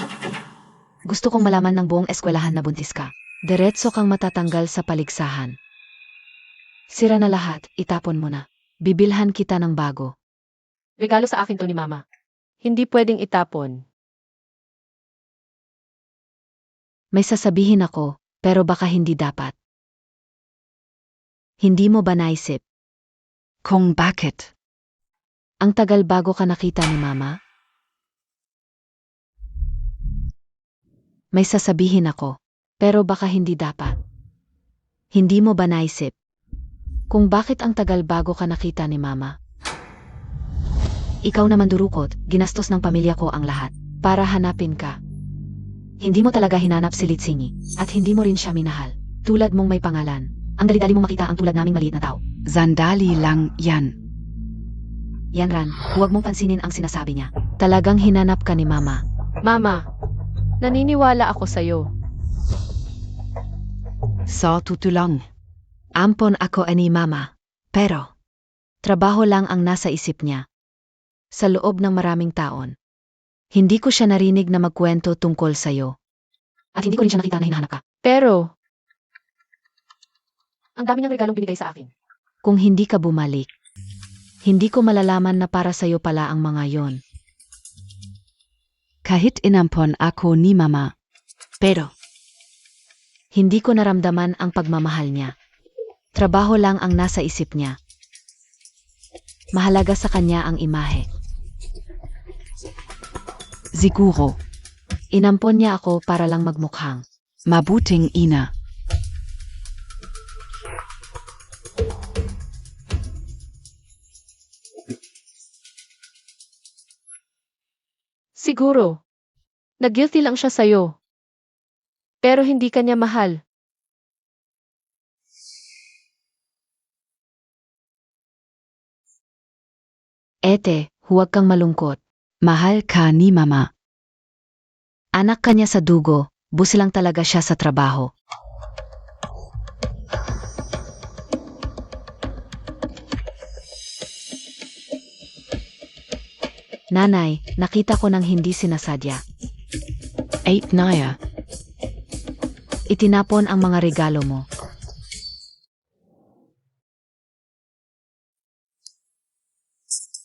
Gusto kong malaman ng buong eskwelahan na buntis ka. Diretso kang matatanggal sa paligsahan. Sira na lahat, itapon mo na. Bibilhan kita ng bago. Regalo sa akin to ni Mama. Hindi pwedeng itapon. May sasabihin ako, pero baka hindi dapat. Hindi mo ba naisip? Kung bakit? Ang tagal bago ka nakita ni Mama? May sasabihin ako, pero baka hindi dapat. Hindi mo ba naisip? Kung bakit ang tagal bago ka nakita ni Mama? Ikaw naman durukot, ginastos ng pamilya ko ang lahat, para hanapin ka. Hindi mo talaga hinanap si Litsingi, at hindi mo rin siya minahal. Tulad mong may pangalan. Ang dali-dali mong makita ang tulad naming maliit na tao. Sandali lang yan. Yan Ran, huwag mong pansinin ang sinasabi niya. Talagang hinanap ka ni Mama. Mama, naniniwala ako sa'yo. Sa tutulong. Ampon ako ani Mama. Pero, trabaho lang ang nasa isip niya. Sa loob ng maraming taon. Hindi ko siya narinig na magkwento tungkol sa'yo. At hindi ko rin siya nakita na hinahanap ka. Pero, ang dami ng regalong binigay sa akin. Kung hindi ka bumalik, Hindi ko malalaman na para sa'yo pala ang mga yon. Kahit inampon ako ni mama. Pero, hindi ko naramdaman ang pagmamahal niya. Trabaho lang ang nasa isip niya. Mahalaga sa kanya ang imahe. Siguro. Inampon niya ako para lang magmukhang. Mabuting ina. Siguro. Nag-guilty lang siya sa'yo. Pero hindi kanya mahal. Ete, huwag kang malungkot. Mahal ka ni mama. Anak kanya sa dugo, busi lang talaga siya sa trabaho. Nanay, nakita ko ng hindi sinasadya. 8 Naya. Itinapon ang mga regalo mo.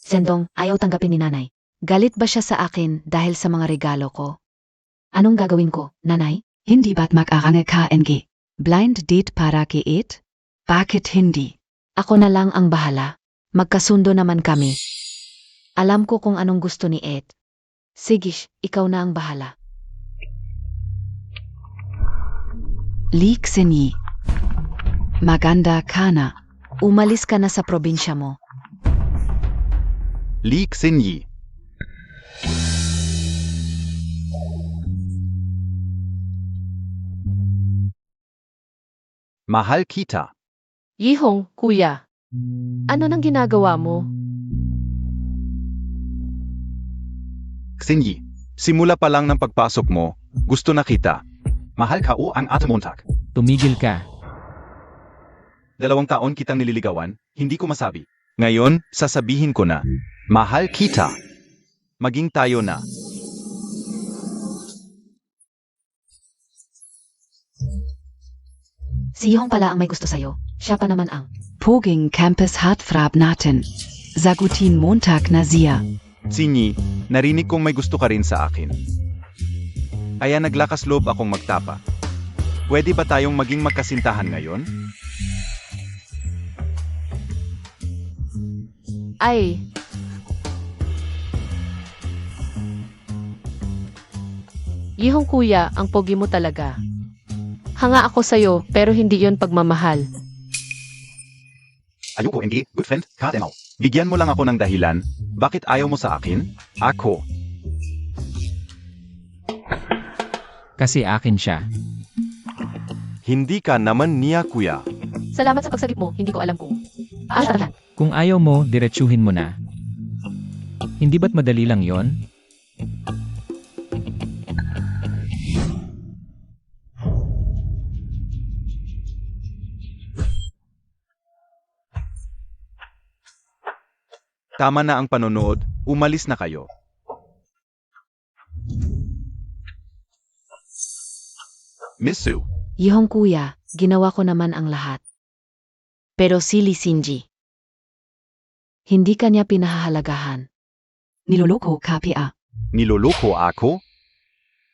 Sendong, ayaw tanggapin ni nanay. Galit ba siya sa akin dahil sa mga regalo ko? Anong gagawin ko, nanay? Hindi ba't mag-aranga KNG? Blind date para kay 8? Bakit hindi? Ako na lang ang bahala. Magkasundo naman kami. Alam ko kung anong gusto ni Ed. Sigish, ikaw na ang bahala. Leak Sinyi. Maganda ka na. Umalis ka na sa probinsya mo. Lee Xinyi. Mahal kita. Yihong, kuya. Ano nang ginagawa mo? Xinyi, simula pa lang ng pagpasok mo, gusto na kita. Mahal ka o ang atamontak. Tumigil ka. 2 taon kitang nililigawan, hindi ko masabi. Ngayon, sasabihin ko na, mahal kita. Maging tayo na. Si Yihong pala ang may gusto sa'yo. Siya pa naman ang... Poging Campus Hartfrab natin. Sagutin Montag na siya. Xinyi, narinig kong may gusto ka rin sa akin. Kaya naglakas loob akong magtapa. Pwede ba tayong maging magkasintahan ngayon? Ay. Yihong kuya, ang pogi mo talaga. Hanga ako sa'yo, pero hindi yon pagmamahal. Ayoko, hindi. Good friend, kademaw. Bigyan mo lang ako ng dahilan. Bakit ayaw mo sa akin? Ako. Kasi akin siya. Hindi ka naman niya, kuya. Salamat sa pagsagip mo, hindi ko alam kung... Tara. Kung ayaw mo, diretsuhin mo na. Hindi ba't madali lang yon? Tama na ang panonood, umalis na kayo. Miss Sue, Yihong kuya, ginawa ko naman ang lahat. Pero si Lee Sinji, hindi kanya pinahahalagahan. Niloloko ka pia. niloloko ako?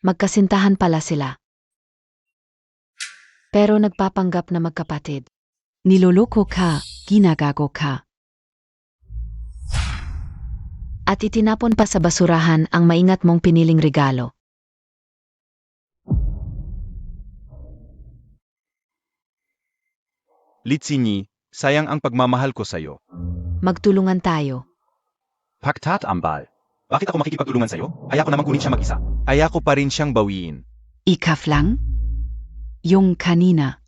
Magkasintahan pala sila. Pero nagpapanggap na magkapatid. Niloloko ka, ginagago ka. At itinapon pa sa basurahan ang maingat mong piniling regalo. Litsinyi, sayang ang pagmamahal ko sa'yo. Magtulungan tayo. Paktat ambal. Bakit ako makikipagtulungan sa'yo? Ayako naman kunin siya mag-isa. Ayako pa rin siyang bawiin. Ikaf lang? Yung kanina.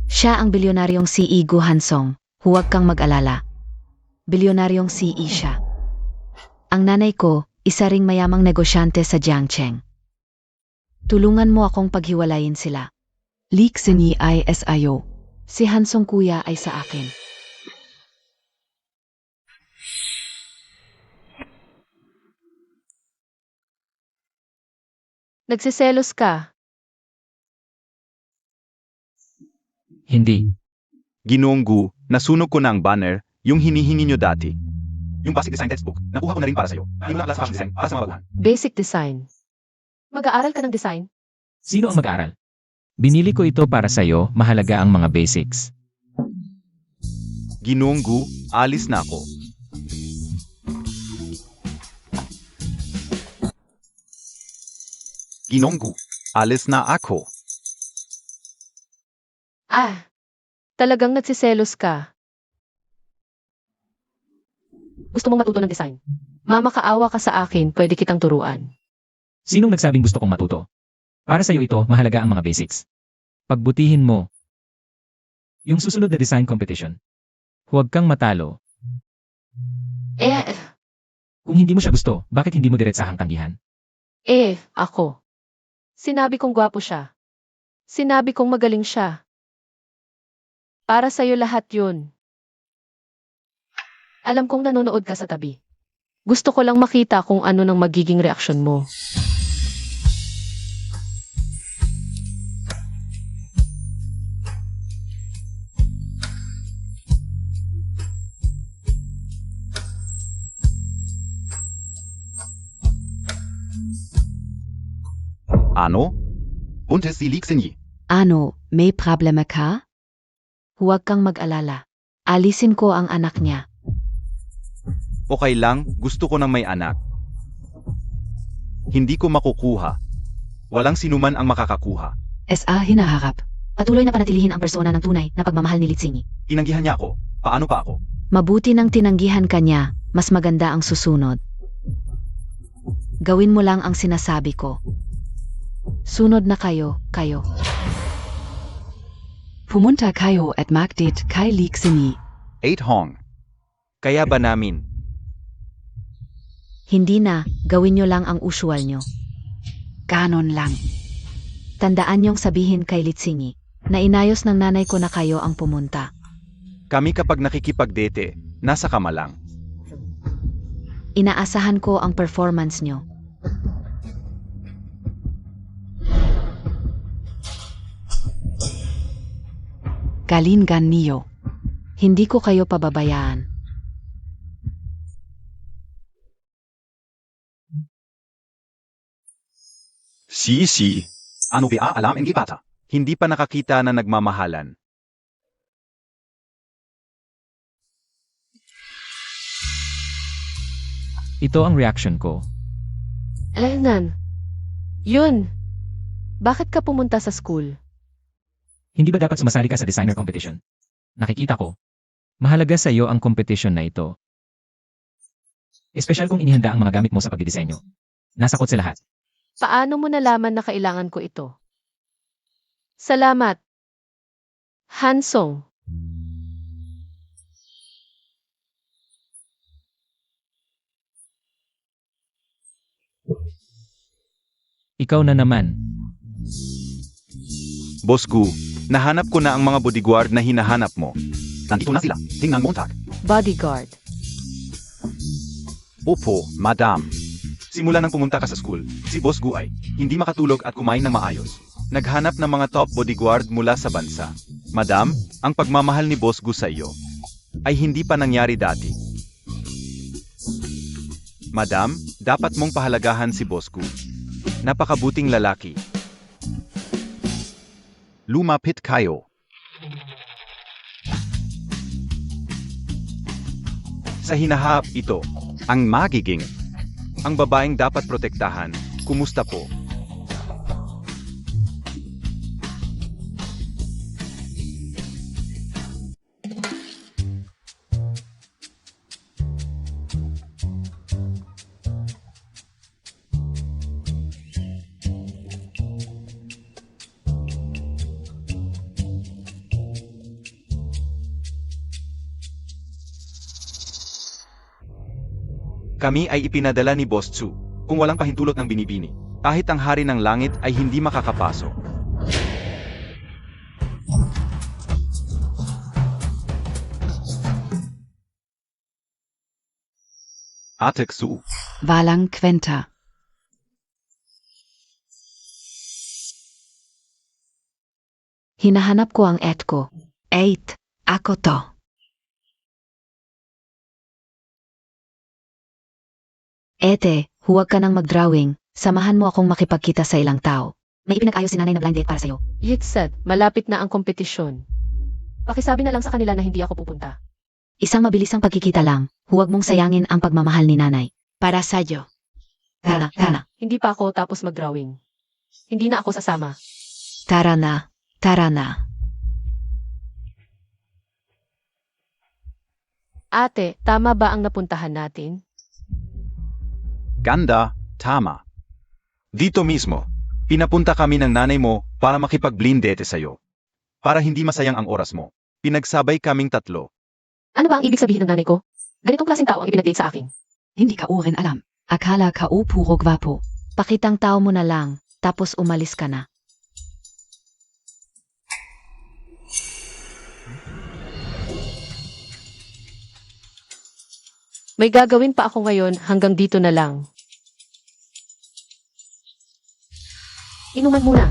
Siya ang bilyonaryong CE Gu Hansong. Huwag kang mag-alala. Bilyonaryong CE siya. Ang nanay ko, isa ring mayamang negosyante sa Jiangcheng. Tulungan mo akong paghiwalayin sila. Leak Sinyi ISIO. Si Hansong kuya ay sa akin. Nagsiselos ka. Hindi. Ginoong Gu, nasunog ko na ang banner, yung hinihingi nyo dati. Yung basic design textbook, nakuha ko na rin para sa'yo. Yung na class fashion design para sa mga baguhan. Basic design. Mag-aaral ka ng design? Sino ang mag-aaral? Binili ko ito para sa'yo, mahalaga ang mga basics. Ginoong Gu, alis na ako. Ginoong Gu, alis na ako. Talagang nagsiselos ka. Gusto mong matuto ng design? Mama, kaawa ka sa akin, pwede kitang turuan. Sinong nagsabing gusto kong matuto? Para sa'yo ito, mahalaga ang mga basics. Pagbutihin mo. Yung susunod na design competition. Huwag kang matalo. Kung hindi mo siya gusto, bakit hindi mo diretsahang tanggihan? Ako. Sinabi kong gwapo siya. Sinabi kong magaling siya. Para sa'yo lahat yun. Alam kong nanonood ka sa tabi. Gusto ko lang makita kung ano nang magiging reaksyon mo. Ano? Buntes si Lixinyi. Ano, may problema ka? Huwag kang mag-alala. Alisin ko ang anak niya. Okay lang, gusto ko ng may anak. Hindi ko makukuha. Walang sinuman ang makakakuha. SA hinaharap. Patuloy na panatilihin ang persona ng tunay na pagmamahal ni Litsingi. Tinanggihan niya ako. Paano pa ako? Mabuti nang tinanggihan ka niya, mas maganda ang susunod. Gawin mo lang ang sinasabi ko. Sunod na kayo. Pumunta kayo at magdate kay Lixini. 8 Hong. Kaya ba namin? Hindi na, gawin nyo lang ang usual nyo. Ganon lang. Tandaan niyong sabihin kay Litsingi na inayos ng nanay ko na kayo ang pumunta. Kami kapag nakikipagdate, nasa kama lang. Inaasahan ko ang performance nyo. Galingan niyo. Hindi ko kayo pababayaan. Si. Ano ba alam ang bata? Hindi pa nakakita na nagmamahalan. Ito ang reaction ko. Alangan. Yun. Bakit ka pumunta sa school? Hindi ba dapat sumasali ka sa designer competition? Nakikita ko. Mahalaga sa iyo ang competition na ito. Espesyal kung inihanda ang mga gamit mo sa pagdidisenyo. Nasakot sa lahat. Paano mo nalaman na kailangan ko ito? Salamat. Hansong. Ikaw na naman. Boss Gu, nahanap ko na ang mga bodyguard na hinahanap mo. Nandito na sila. Tingnan mo tag. Bodyguard. Opo, madam. Simula nang pumunta ka sa school, si Boss Gu ay hindi makatulog at kumain ng maayos. Naghanap ng mga top bodyguard mula sa bansa. Madam, ang pagmamahal ni Boss Gu sa iyo ay hindi pa nangyari dati. Madam, dapat mong pahalagahan si Boss Gu. Napakabuting lalaki. Lumapit kayo. Sa hinahap ito, ang magiging, ang babaeng dapat protektahan, kumusta po? Kami ay ipinadala ni Boss Tsu, kung walang pahintulot ng binibini. Kahit ang hari ng langit ay hindi makakapasok. Ate Tsu, Walang kwenta. Hinahanap ko ang ko. 8. Ako to. Ete, huwag ka nang mag-drawing. Samahan mo akong makipagkita sa ilang tao. May ipinag-ayos si nanay na blind date para sa'yo. Yitsat, malapit na ang kompetisyon. Pakisabi na lang sa kanila na hindi ako pupunta. Isang mabilisang pagkikita lang. Huwag mong sayangin ang pagmamahal ni nanay. Para sa'yo. Tara. Hindi pa ako tapos mag-drawing. Hindi na ako sasama. Tara na. Ate, tama ba ang napuntahan natin? Ganda, tama. Dito mismo, pinapunta kami ng nanay mo para makipag-blindete sa'yo. Para hindi masayang ang oras mo. Pinagsabay kaming tatlo. Ano ba ang ibig sabihin ng nanay ko? Ganitong klaseng tao ang ipinag-date sa akin. Hindi ka rin alam. Akala ka puro gwapo. Pakitang tao mo na lang, tapos umalis ka na. May gagawin pa ako ngayon, hanggang dito na lang. Inuman muna.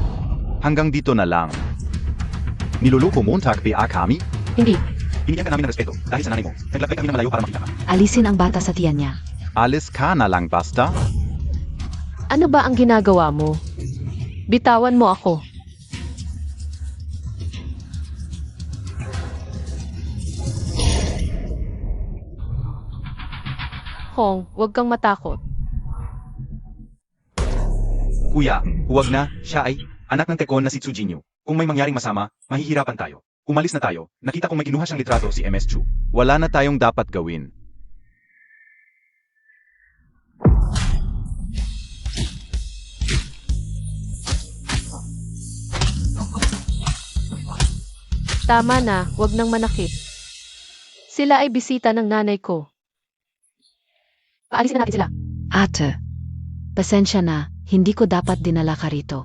Hanggang dito na lang. Niluluko mo ang takbi kami? Hindi. Binigyan ka namin ng respeto dahil sa nanay mo. Naglakbay kami ng malayo para makita ka. Alisin ang bata sa tiyan niya. Alis ka na lang basta. Ano ba ang ginagawa mo? Bitawan mo ako. Hong, huwag kang matakot. Kuya, huwag na. Siya ay anak ng tekon na si Tsujinyo. Kung may mangyaring masama, mahihirapan tayo. Umalis na tayo. Nakita kong may kinuha siyang litrato si MS Chu. Wala na tayong dapat gawin. Tama na, huwag nang manakit. Sila ay bisita ng nanay ko. Paalisin na natin sila. Ate, pasensya na, hindi ko dapat dinala ka rito.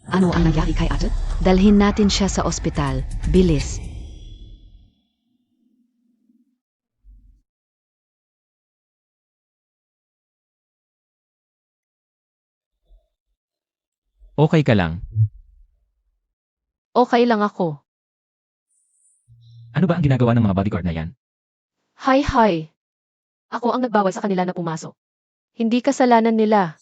Ano ang nangyari kay ate? Dalhin natin siya sa ospital. Bilis. Okay ka lang. Okay lang ako. Ano ba ang ginagawa ng mga bodyguard na yan? Hi. Ako ang nagbawal sa kanila na pumasok. Hindi kasalanan nila.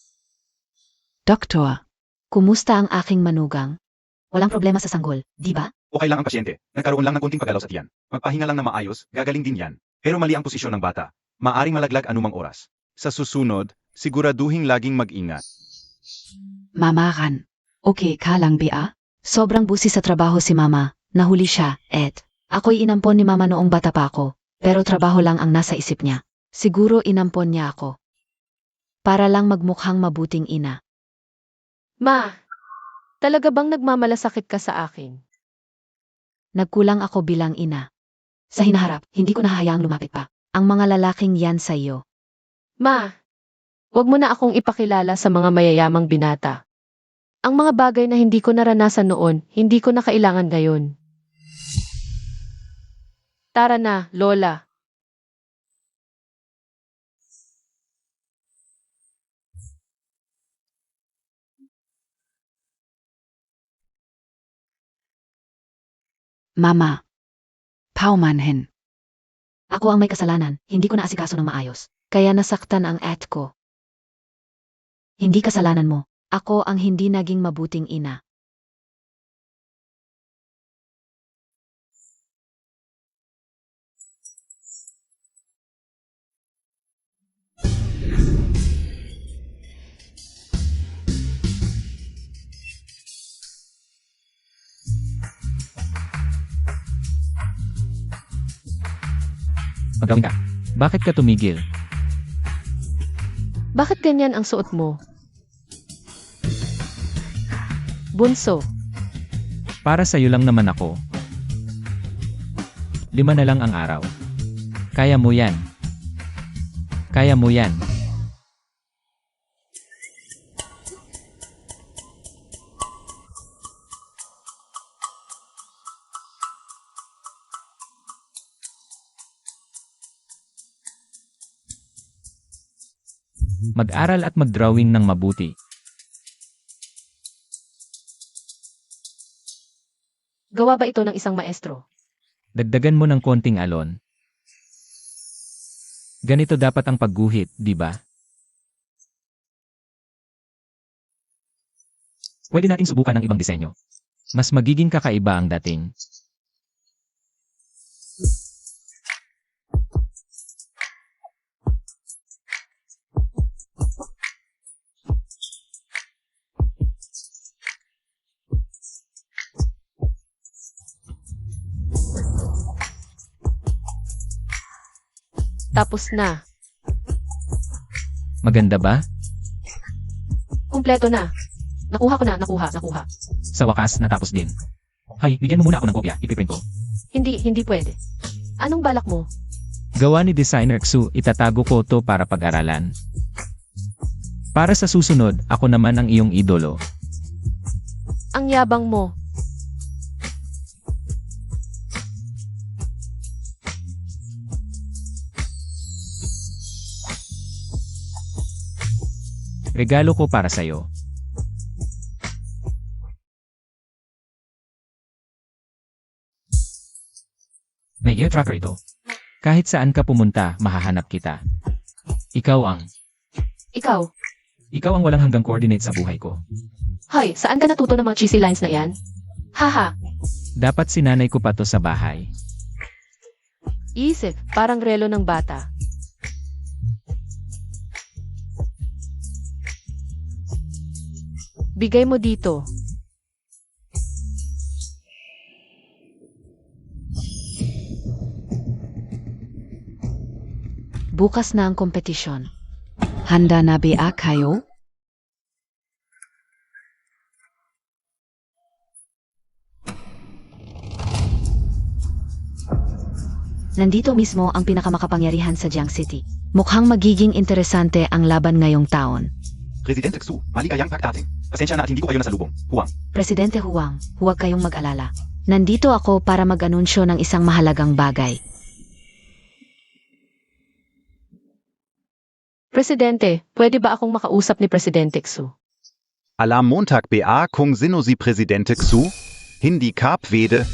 Doktor, kumusta ang aking manugang? Walang problema sa sanggol, di ba? Okay lang ang pasyente. Nagkaroon lang ng kunting pagalaw sa tiyan. Magpahinga lang na maayos, gagaling din yan. Pero mali ang posisyon ng bata. Maaring malaglag anumang oras. Sa susunod, siguraduhing laging mag-ingat. Mamaran. Okay ka lang, Bea? Sobrang busi sa trabaho si Mama. Nahuli siya, Ed. Ako'y inampon ni Mama noong bata pa ako. Pero trabaho lang ang nasa isip niya. Siguro inampon niya ako. Para lang magmukhang mabuting ina. Ma, talaga bang nagmamalasakit ka sa akin? Nagkulang ako bilang ina. Sa hinaharap, hindi ko nahahayaang lumapit pa. Ang mga lalaking yan sa iyo. Ma, wag mo na akong ipakilala sa mga mayayamang binata. Ang mga bagay na hindi ko naranasan noon, hindi ko na kailangan ngayon. Tara na, Lola. Mama. Paumanhin. Ako ang may kasalanan, hindi ko naasikaso ng maayos. Kaya nasaktan ang at ko. Hindi kasalanan mo. Ako ang hindi naging mabuting ina. Magawin ka. Bakit ka tumigil? Bakit ganyan ang suot mo? Bunso, Para sa'yo lang naman ako. 5 na lang ang araw. Kaya mo yan. Kaya mo yan. Mag-aral at mag-drawing ng mabuti. gawa ba ito ng isang maestro? Dagdagan mo ng konting alon. Ganito dapat ang pagguhit, di ba? Pwede nating subukan ng ibang disenyo. Mas magiging kakaiba ang dating. Tapos na. Maganda ba? Kumpleto na. Nakuha ko na, nakuha. Sa wakas, natapos din. Hay, bigyan mo muna ako ng kopya, ipiprint ko. Hindi pwede. Anong balak mo? Gawa ni Designer Xu, itatago ko to para pag-aralan. Para sa susunod, ako naman ang iyong idolo. Ang yabang mo. Regalo ko para sa'yo. May ear tracker ito. Kahit saan ka pumunta, mahahanap kita. Ikaw ang walang hanggang coordinate sa buhay ko. Hoy, saan ka natuto ng mga cheesy lines na yan? Haha, Dapat sinanay ko pa to sa bahay. isip, parang relo ng bata. Bigay mo dito. Bukas na ang kompetisyon. Handa na ba kayo? Nandito mismo ang pinakamakapangyarihan sa Jiang City. Mukhang magiging interesante ang laban ngayong taon. Presidente Xu, maligayang pagdating. Pasensya na at hindi ko kayo nasalubong. Huwag. Presidente Huang, huwag kayong mag-alala. Nandito ako para mag-anunsyo ng isang mahalagang bagay. Presidente, pwede ba akong makausap ni Presidente Xu? Alarm Montag BA kung sino si Presidente Xu? Hindi Kapwede.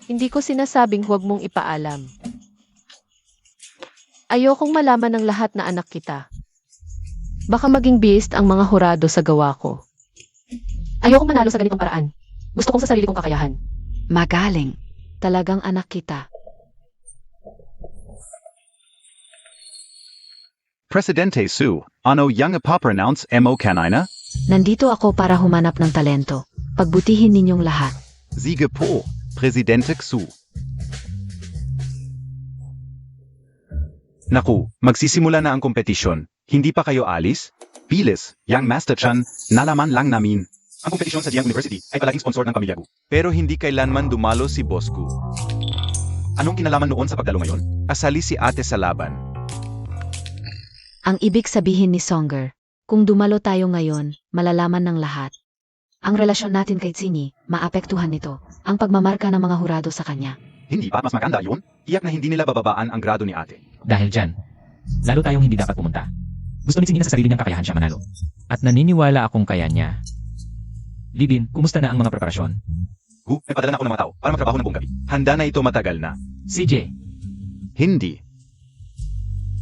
Hindi ko sinasabing huwag mong ipaalam. Ayokong malaman ng lahat na anak kita. Baka maging biased ang mga hurado sa gawa ko. Ayokong manalo sa ganitong paraan. Gusto kong sa sarili kong kakayahan. Magaling. Talagang anak kita. Presidente Xu, ano yang ipapronounce mo kanina? Nandito ako para humanap ng talento. Pagbutihin ninyong lahat. Sige po, Presidente Xu. Naku, magsisimula na ang kompetisyon. Hindi pa kayo alis? Bilis, Yang Master Chan, nalaman lang namin. Ang kompetisyon sa Jiang University ay palaging sponsor ng pamilya Gu. Pero hindi kailanman dumalo si Boss Gu. Anong kinalaman noon sa pagdalo ngayon? Asali si ate sa laban. Ang ibig sabihin ni Songer, kung dumalo tayo ngayon, malalaman ng lahat. Ang relasyon natin kay Tsini, maapektuhan nito, ang pagmamarka ng mga hurado sa kanya. Hindi ba mas maganda yun? Tiyak na hindi nila bababaan ang grado ni ate. Dahil dyan, lalo tayong hindi dapat pumunta. Gusto ni Tsingin na sa sarili niyang kakayahan siya manalo. At naniniwala akong kaya niya. Libin, kumusta na ang mga preparasyon? Gu, may padala na ako ng mga tao para magtrabaho ng buong gabi. Handa na ito matagal na. CJ, Hindi.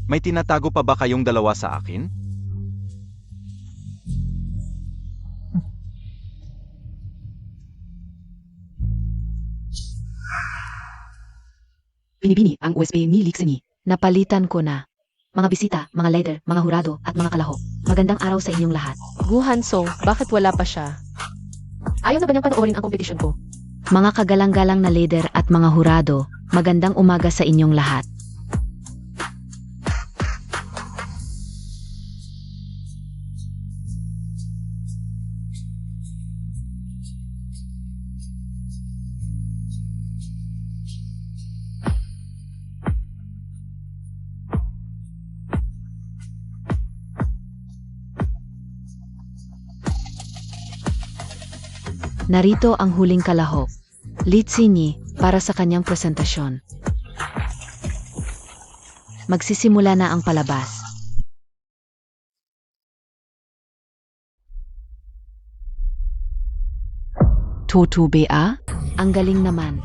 May tinatago pa ba kayong dalawa sa akin? Binibini ang USB ni Lixini. Napalitan ko na. Mga bisita, mga leader, mga hurado, at mga kalahok. Magandang araw sa inyong lahat. Gu Hansong, bakit wala pa siya? Ayaw na ba niyang panoorin ang kompetisyon ko? Mga kagalang-galang na leader at mga hurado, magandang umaga sa inyong lahat. Narito ang huling kalahok, Li Tsini, para sa kanyang presentasyon. Magsisimula na ang palabas. Tutu ba? Ang galing naman.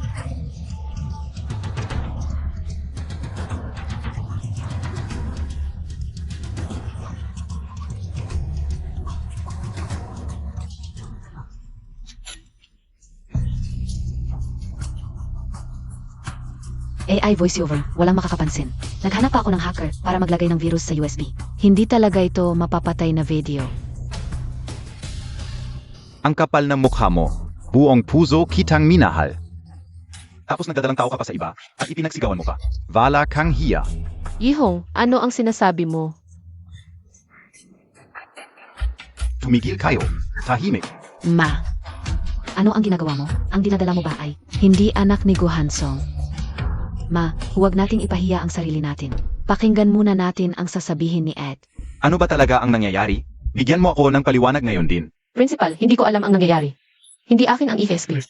AI voiceover, walang makakapansin. Naghanap pa ako ng hacker para maglagay ng virus sa USB. Hindi talaga ito mapapatay na video. Ang kapal ng mukha mo. Buong puso kitang minahal. Tapos nagdadalang tao ka pa sa iba at ipinagsigawan mo pa. Wala kang hiya. Yihong, ano ang sinasabi mo? Tumigil kayo. Tahimik. Ma, ano ang ginagawa mo? Ang dinadala mo ba ay hindi anak ni Go Hansong? Ma, huwag nating ipahiya ang sarili natin. Pakinggan muna natin ang sasabihin ni Ed. Ano ba talaga ang nangyayari? Bigyan mo ako ng paliwanag ngayon din. Principal, hindi ko alam ang nangyayari. Hindi akin ang EFSP.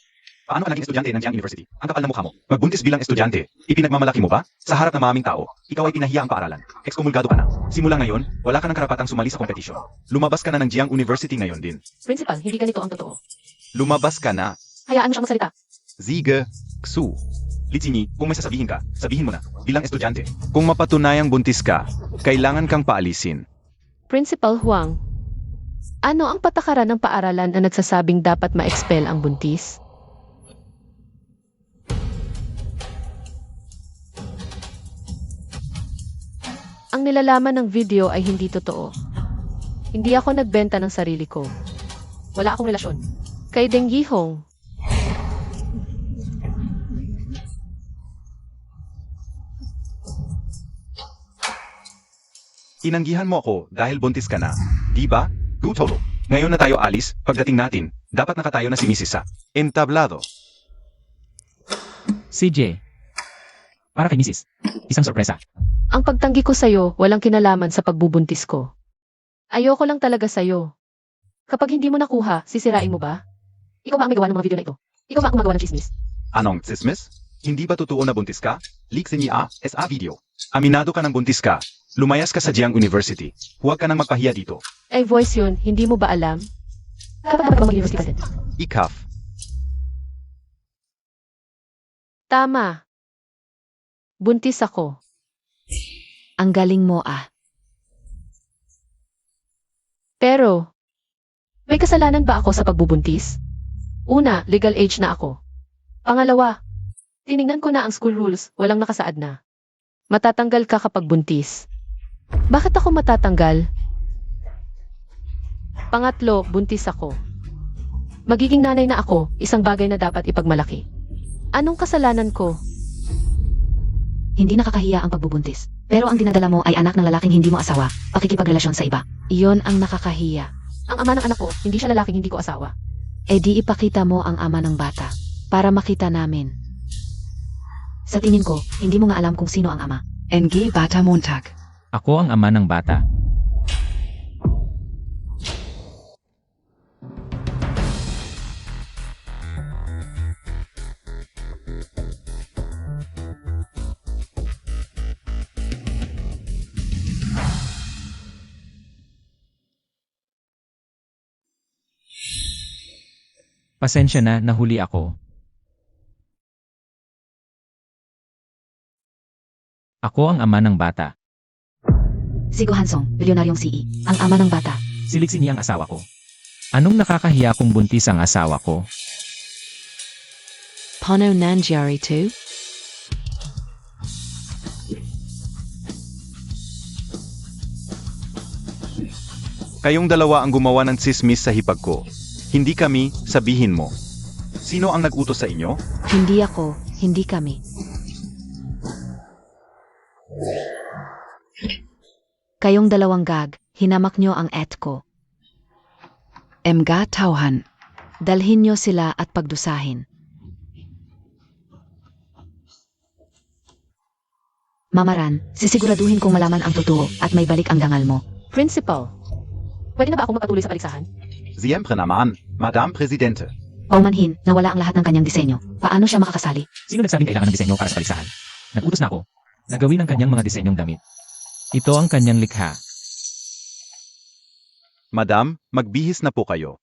Paano ka naging estudyante ng Jiang University? Ang kapal ng mukha mo. Magbuntis bilang estudyante. Ipinagmamalaki mo ba? Sa harap ng maming tao, ikaw ay pinahiya ang paaralan. Ekskomulgado ka na. Simula ngayon, wala ka ng karapatang sumali sa kompetisyon. Lumabas ka na ng Jiang University ngayon din. Principal, hindi ganito ang totoo. Lumabas ka na. Hayaan mo siyang magsalita. Ziege, Xu. Litini, kung may sasabihin ka, sabihin mo na. Bilang estudyante. Kung mapatunayang buntis ka, kailangan kang paalisin. Principal Huang, ano ang patakaran ng paaralan na nagsasabing dapat ma-expel ang buntis? Ang nilalaman ng video ay hindi totoo. Hindi ako nagbenta ng sarili ko. Wala akong relasyon. Kay Deng Yihong, Inanggihan mo ako dahil buntis ka na. Di ba? Gutolo. Ngayon na tayo alis, pagdating natin, dapat nakatayo na si Mrs. Sa. Entablado. CJ. Para kay Mrs. Isang sorpresa. ang pagtanggi ko sa'yo walang kinalaman sa pagbubuntis ko. Ayoko lang talaga sa'yo. Kapag hindi mo nakuha, sisirain mo ba? Ikaw ba ang may gawa ng mga video na ito? Ikaw ba ang gumagawa ng chismis? Anong tsismis? Hindi ba totoo na buntis ka? Leak sa niya SA video. Aminado ka ng buntis ka. Lumayas ka sa Jiang University. Huwag ka nang magpahiya dito. Eh, voice yun, hindi mo ba alam? Dapat ba mag-university ka din? Ikaf. Tama. Buntis ako. Ang galing mo ah. Pero, may kasalanan ba ako sa pagbubuntis? Una, legal age na ako. Pangalawa, tiningnan ko na ang school rules, walang nakasaad na. Matatanggal ka kapag buntis. Bakit ako matatanggal? Pangatlo, buntis ako. Magiging nanay na ako, isang bagay na dapat ipagmalaki. Anong kasalanan ko? Hindi nakakahiya ang pagbubuntis. Pero ang dinadala mo ay anak ng lalaking hindi mo asawa, pakikipagrelasyon sa iba. Iyon ang nakakahiya. Ang ama ng anak ko, hindi siya lalaking hindi ko asawa. E di ipakita mo ang ama ng bata, para makita namin. Sa tingin ko, hindi mo nga alam kung sino ang ama. NG Bata Montag. Ako ang ama ng bata. Pasensya na, nahuli ako. Ako ang ama ng bata. Si Go Hansong, bilyonaryong CE, ang ama ng bata. Si Lixini ang asawa ko. Anong nakakahiya kung buntis ang asawa ko? Pono nangyari to? Kayong dalawa ang gumawa ng tsismis sa hipag ko. Hindi kami, sabihin mo. Sino ang nag-utos sa inyo? Hindi ako, hindi kami. Kayong dalawang gag, hinamak nyo ang et ko. Mga Tauhan. Dalhin nyo sila at pagdusahin. Mamaran, sisiguraduhin kong malaman ang totoo at may balik ang dangal mo. Principal, pwede na ba akong magpatuloy sa paligsahan? Siempre naman, Madame Presidente. Paumanhin, nawala ang lahat ng kanyang disenyo. Paano siya makakasali? Sino nagsabing kailangan ng disenyo para sa paligsahan? Nag-utos na ako. Nagawin ang kanyang mga disenyong damit. Ito ang kanyang likha. Madam, magbihis na po kayo.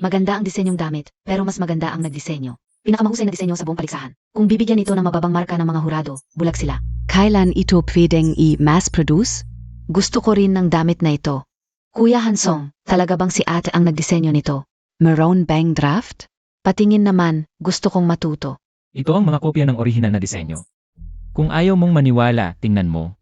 Maganda ang disenyong damit, pero mas maganda ang nagdisenyo. Pinakamahusay na disenyo sa buong paligsahan. Kung bibigyan ito ng mababang marka ng mga hurado, bulag sila. Kailan ito pwedeng i-mass-produce? Gusto ko rin ng damit na ito. Kuya Hansong, talaga bang si ate ang nagdisenyo nito? Maroon bang draft? Patingin naman, gusto kong matuto. Ito ang mga kopya ng orihinal na disenyo. Kung ayaw mong maniwala, tingnan mo.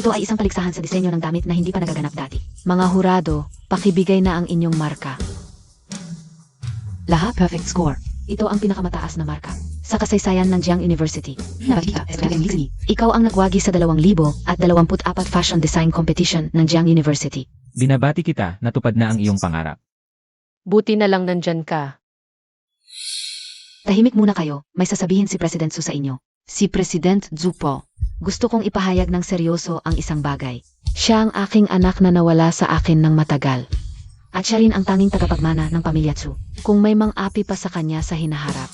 Ito ay isang paligsahan sa disenyo ng damit na hindi pa nagaganap dati. Mga hurado, pakibigay na ang inyong marka. Lahat perfect score. Ito ang pinakamataas na marka sa kasaysayan ng Jiang University. Nabatika, Eskwelagang Ikaw ang nagwagi sa 2024 Fashion Design Competition ng Jiang University. Binabati kita, natupad na ang iyong pangarap. Buti na lang nandyan ka. Tahimik muna kayo, may sasabihin si President Su sa inyo. Si President Zhu po. Gusto kong ipahayag ng seryoso ang isang bagay. Siya ang aking anak na nawala sa akin ng matagal. At siya rin ang tanging tagapagmana ng pamilya Tsu. Kung may mang-api pa sa kanya sa hinaharap.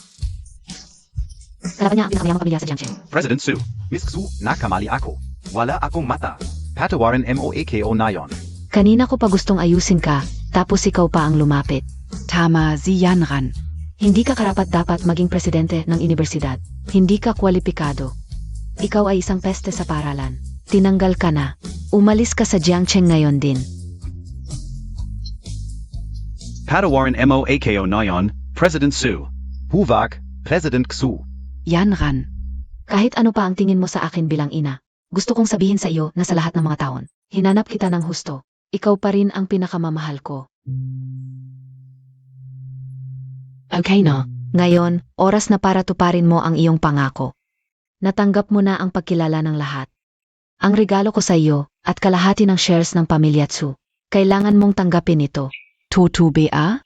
Kalaban niya ang pinakamayamang pamilya sa Jiangchen. President Su, Miss Xu, nakamali ako. Wala akong mata. Patawarin MOAKO na yon. Kanina ko pa gustong ayusin ka, tapos ikaw pa ang lumapit. Tama si Yanran. Hindi ka karapat-dapat maging presidente ng universidad. Hindi ka kwalipikado. Ikaw ay isang peste sa paralan. Tinanggal ka na. Umalis ka sa Jiangchen ngayon din. Patawarin MOAKO na yon, President Su. Huvak, President Xu. Yanran. Kahit ano pa ang tingin mo sa akin bilang ina, gusto kong sabihin sa iyo na sa lahat ng mga taon, hinanap kita ng husto. Ikaw pa rin ang pinakamamahal ko. Okay na. Ngayon, oras na para tuparin mo ang iyong pangako. Natanggap mo na ang pagkilala ng lahat. Ang regalo ko sa iyo at kalahati ng shares ng pamilya Tsu. Kailangan mong tanggapin ito. Toto BA?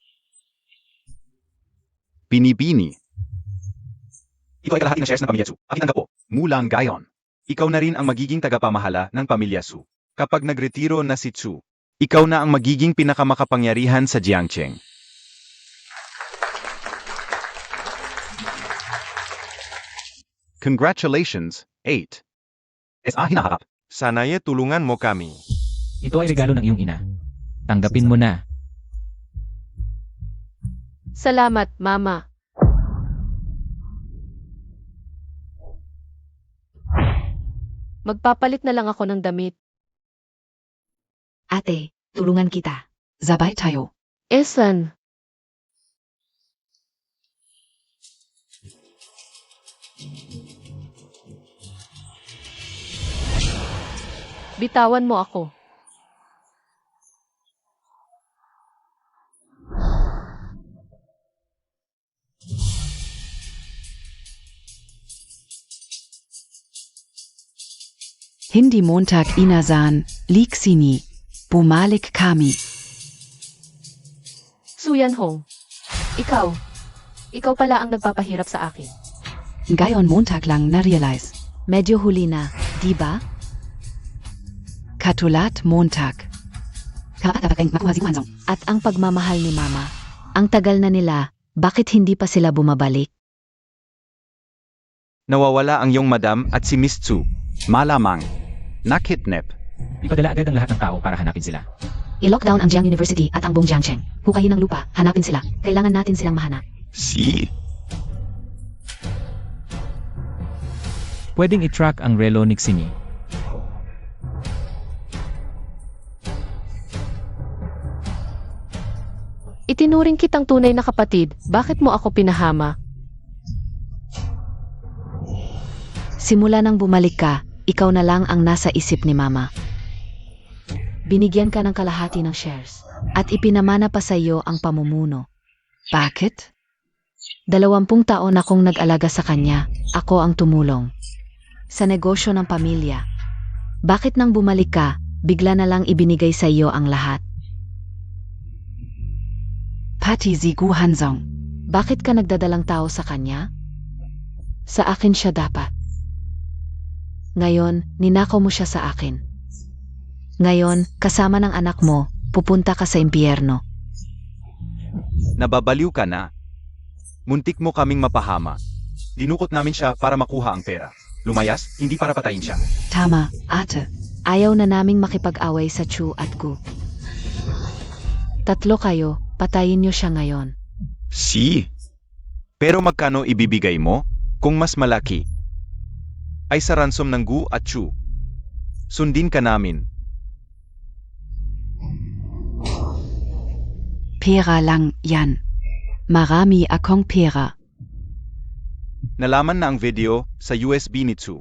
Binibini. Ito ay kalahati ng shares ng pamilya Su. Akin ang gapo. Mulang gayon. Ikaw na rin ang magiging tagapamahala ng pamilya Su. Kapag nagretiro na si Su, ikaw na ang magiging pinakamakapangyarihan sa Jiangchen. Congratulations, 8. Hinaharap. Sana'y tulungan mo kami. Ito ay regalo ng iyong ina. Tanggapin mo na. Salamat, Mama. Magpapalit na lang ako ng damit. Ate, tulungan kita. Sabay tayo. Esan, bitawan mo ako. Hindi Montag inasan, liksini, bumalik kami. Suyan Hong. Ikaw pala ang nagpapahirap sa akin. Ngayon Montag lang na-realize. Medyo huli na, di ba? Katulat Montag. At ang pagmamahal ni Mama. Ang tagal na nila, bakit hindi pa sila bumabalik? Nawawala ang iyong madam at si Miss Su. Malamang. Nakidnap. Ipadala agad ang lahat ng tao para hanapin sila. I-lockdown ang Jiang University at ang buong Jiangchen. Hukayin ang lupa, hanapin sila. Kailangan natin silang mahanap. Si. Pwedeng i-track ang relo ni Xini. Itinuring kitang tunay na kapatid, bakit mo ako pinahama? Simula nang bumalik ka, ikaw na lang ang nasa isip ni Mama. Binigyan ka ng kalahati ng shares at ipinamana pa sa iyo ang pamumuno. Bakit? 20 taon akong nag-alaga sa kanya, ako ang tumulong. Sa negosyo ng pamilya. Bakit nang bumalik ka, bigla na lang ibinigay sa iyo ang lahat? Pati si Gu Hanzong. Bakit ka nagdadalang tao sa kanya? Sa akin siya dapat. Ngayon, ninakaw mo siya sa akin. Ngayon, kasama ng anak mo, pupunta ka sa impyerno. Nababaliw ka na. Muntik mo kaming mapahama. Dinukot namin siya para makuha ang pera. Lumayas, hindi para patayin siya. Tama, ate. Ayaw na naming makipag-away sa Chu at Gu. Tatlo kayo, patayin niyo siya ngayon. Si. Pero magkano ibibigay mo kung mas malaki? Ay sa ransom ng Gu at Chu. Sundin ka namin. Pera lang yan. Marami akong pera. Nalaman na ang video sa USB ni Chu.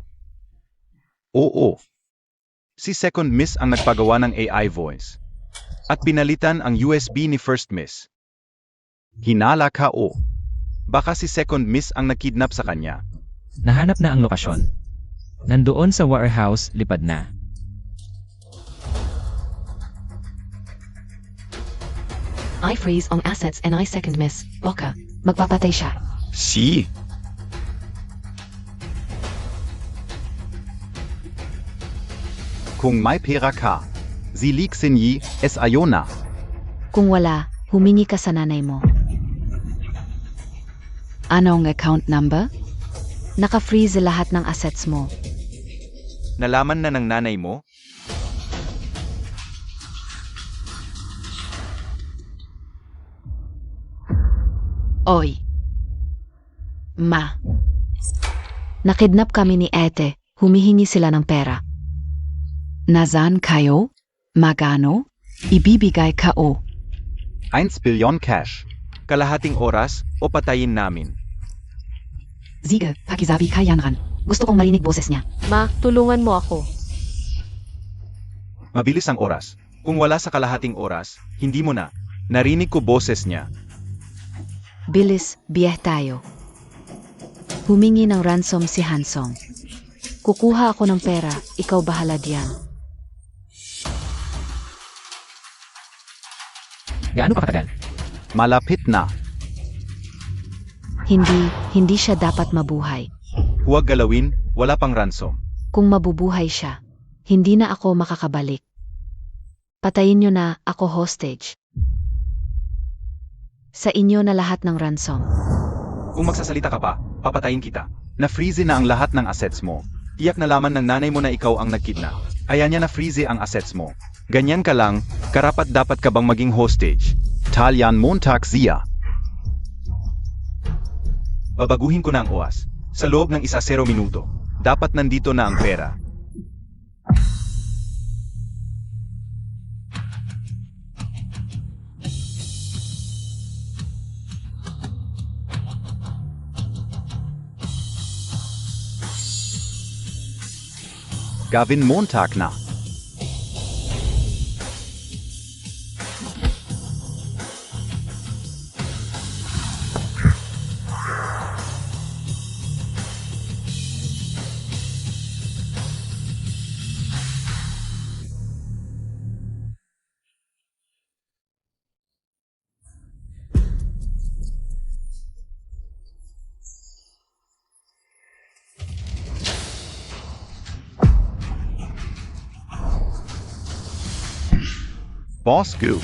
Oo. Si Second Miss ang nagpagawa ng AI voice. At pinalitan ang USB ni First Miss. Hinala ka o. Baka si Second Miss ang nakidnap sa kanya. Nahanap na ang lokasyon. Nandoon sa warehouse, lipad na. I freeze on assets and I second miss. Boka. Magpapatay siya. Si. Kung may pera ka, zilik sinyi es ayona. Kung wala, humingi ka sa nanay mo. Anong account number? Naka-freeze lahat ng assets mo. Nalaman na ng nanay mo? Oy. Ma. Nakidnap kami ni Ete, humihingi sila ng pera. Nasaan kayo? Magano? Ibibigay ka o. 1 billion cash. Kalahating oras o patayin namin. Sige, pakisabi kay Yanran. Gusto kong marinig boses niya. Ma, tulungan mo ako. Mabilis ang oras. Kung wala sa kalahating oras, hindi mo na. Narinig ko boses niya. Bilis, biyeh tayo. Humingi ng ransom si Hansong. Kukuha ako ng pera, ikaw bahala diyan. Gaano pa katagal? Malapit na. Hindi siya dapat mabuhay. Huwag galawin, wala pang ransom. Kung mabubuhay siya, hindi na ako makakabalik. Patayin niyo na ako hostage. Sa inyo na lahat ng ransom. Kung magsasalita ka pa, papatayin kita. Na-freeze na ang lahat ng assets mo. Tiyak na laman ng nanay mo na ikaw ang nagkidnap. Kaya niya na-freeze ang assets mo. Ganyan ka lang, karapat dapat ka bang maging hostage? Talyan Montag Zia. Babaguhin ko na ang oras. Sa loob ng 0 minuto. Dapat nandito na ang pera. Gavin Montag na. Boss Gu.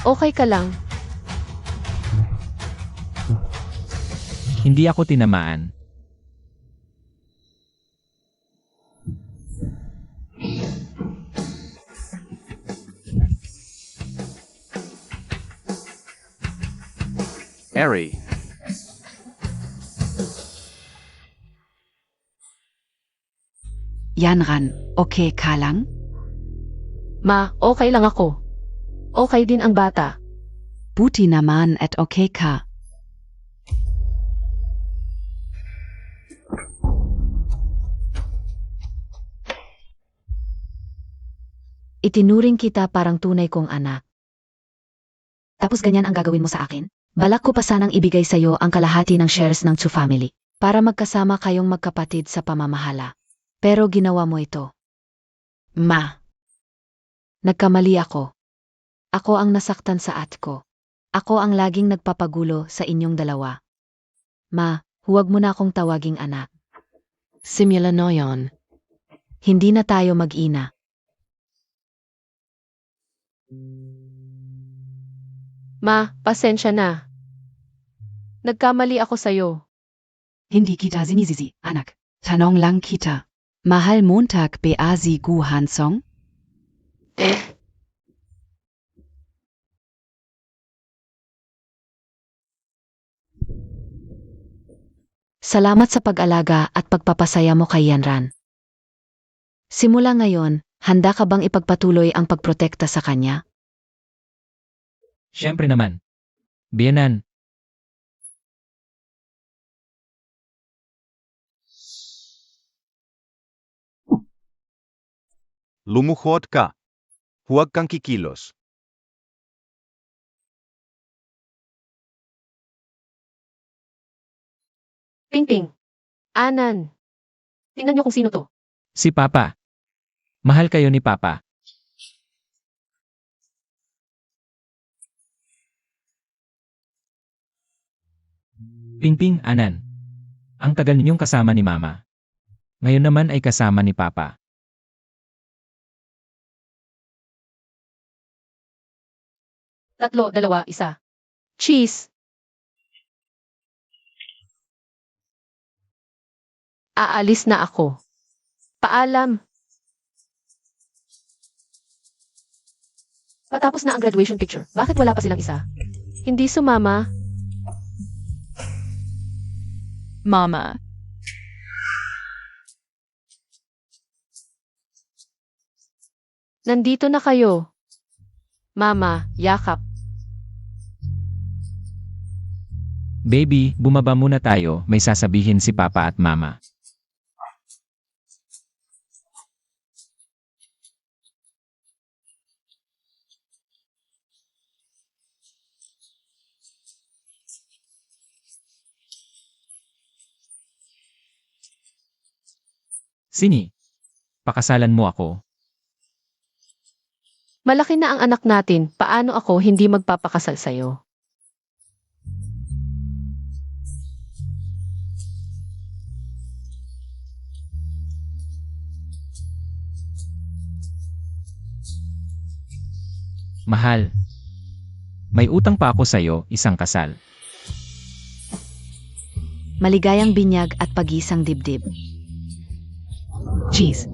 Okay ka lang. Hindi ako tinamaan. Eri. Yanran, okay ka lang? Ma, okay lang ako. Okay din ang bata. Buti naman at okay ka. Itinuring kita parang tunay kong anak. Tapos ganyan ang gagawin mo sa akin? Balak ko pa sanang ibigay sa'yo ang kalahati ng shares ng Chu family para magkasama kayong magkapatid sa pamamahala. Pero ginawa mo ito. Ma. Nagkamali ako. Ako ang nasaktan sa ate ko. Ako ang laging nagpapagulo sa inyong dalawa. Ma, huwag mo na akong tawaging anak. Simula no yon. Hindi na tayo mag-ina. Ma, pasensya na. Nagkamali ako sa'yo. Hindi kita sinisisi, anak. Tanong lang kita. Mahal Montag ba si Gu Hansong? Salamat sa pag-alaga at pagpapasaya mo kay Yanran. Simula ngayon, handa ka bang ipagpatuloy ang pagprotekta sa kanya? Siyempre naman. Biyanan, Lumuhod ka. Huwag kang kikilos. Pingping. Anan. Tingnan niyo kung sino to. si Papa. Mahal kayo ni Papa. Pingping, Anan. Ang tagal ninyong kasama ni Mama. Ngayon naman ay kasama ni Papa. Tatlo, dalawa, isa. Cheese. Aalis na ako. Paalam. Patapos na ang graduation picture. Bakit wala pa silang isa? Hindi sumama. Mama. Nandito na kayo. Mama, yakap. Baby, bumaba muna tayo, may sasabihin si Papa at Mama. Sini, pakasalan mo ako. Malaki na ang anak natin. Paano ako hindi magpapakasal sa'yo? Mahal. May utang pa ako sa'yo, isang kasal. Maligayang binyag at pag-isang dibdib. Cheese.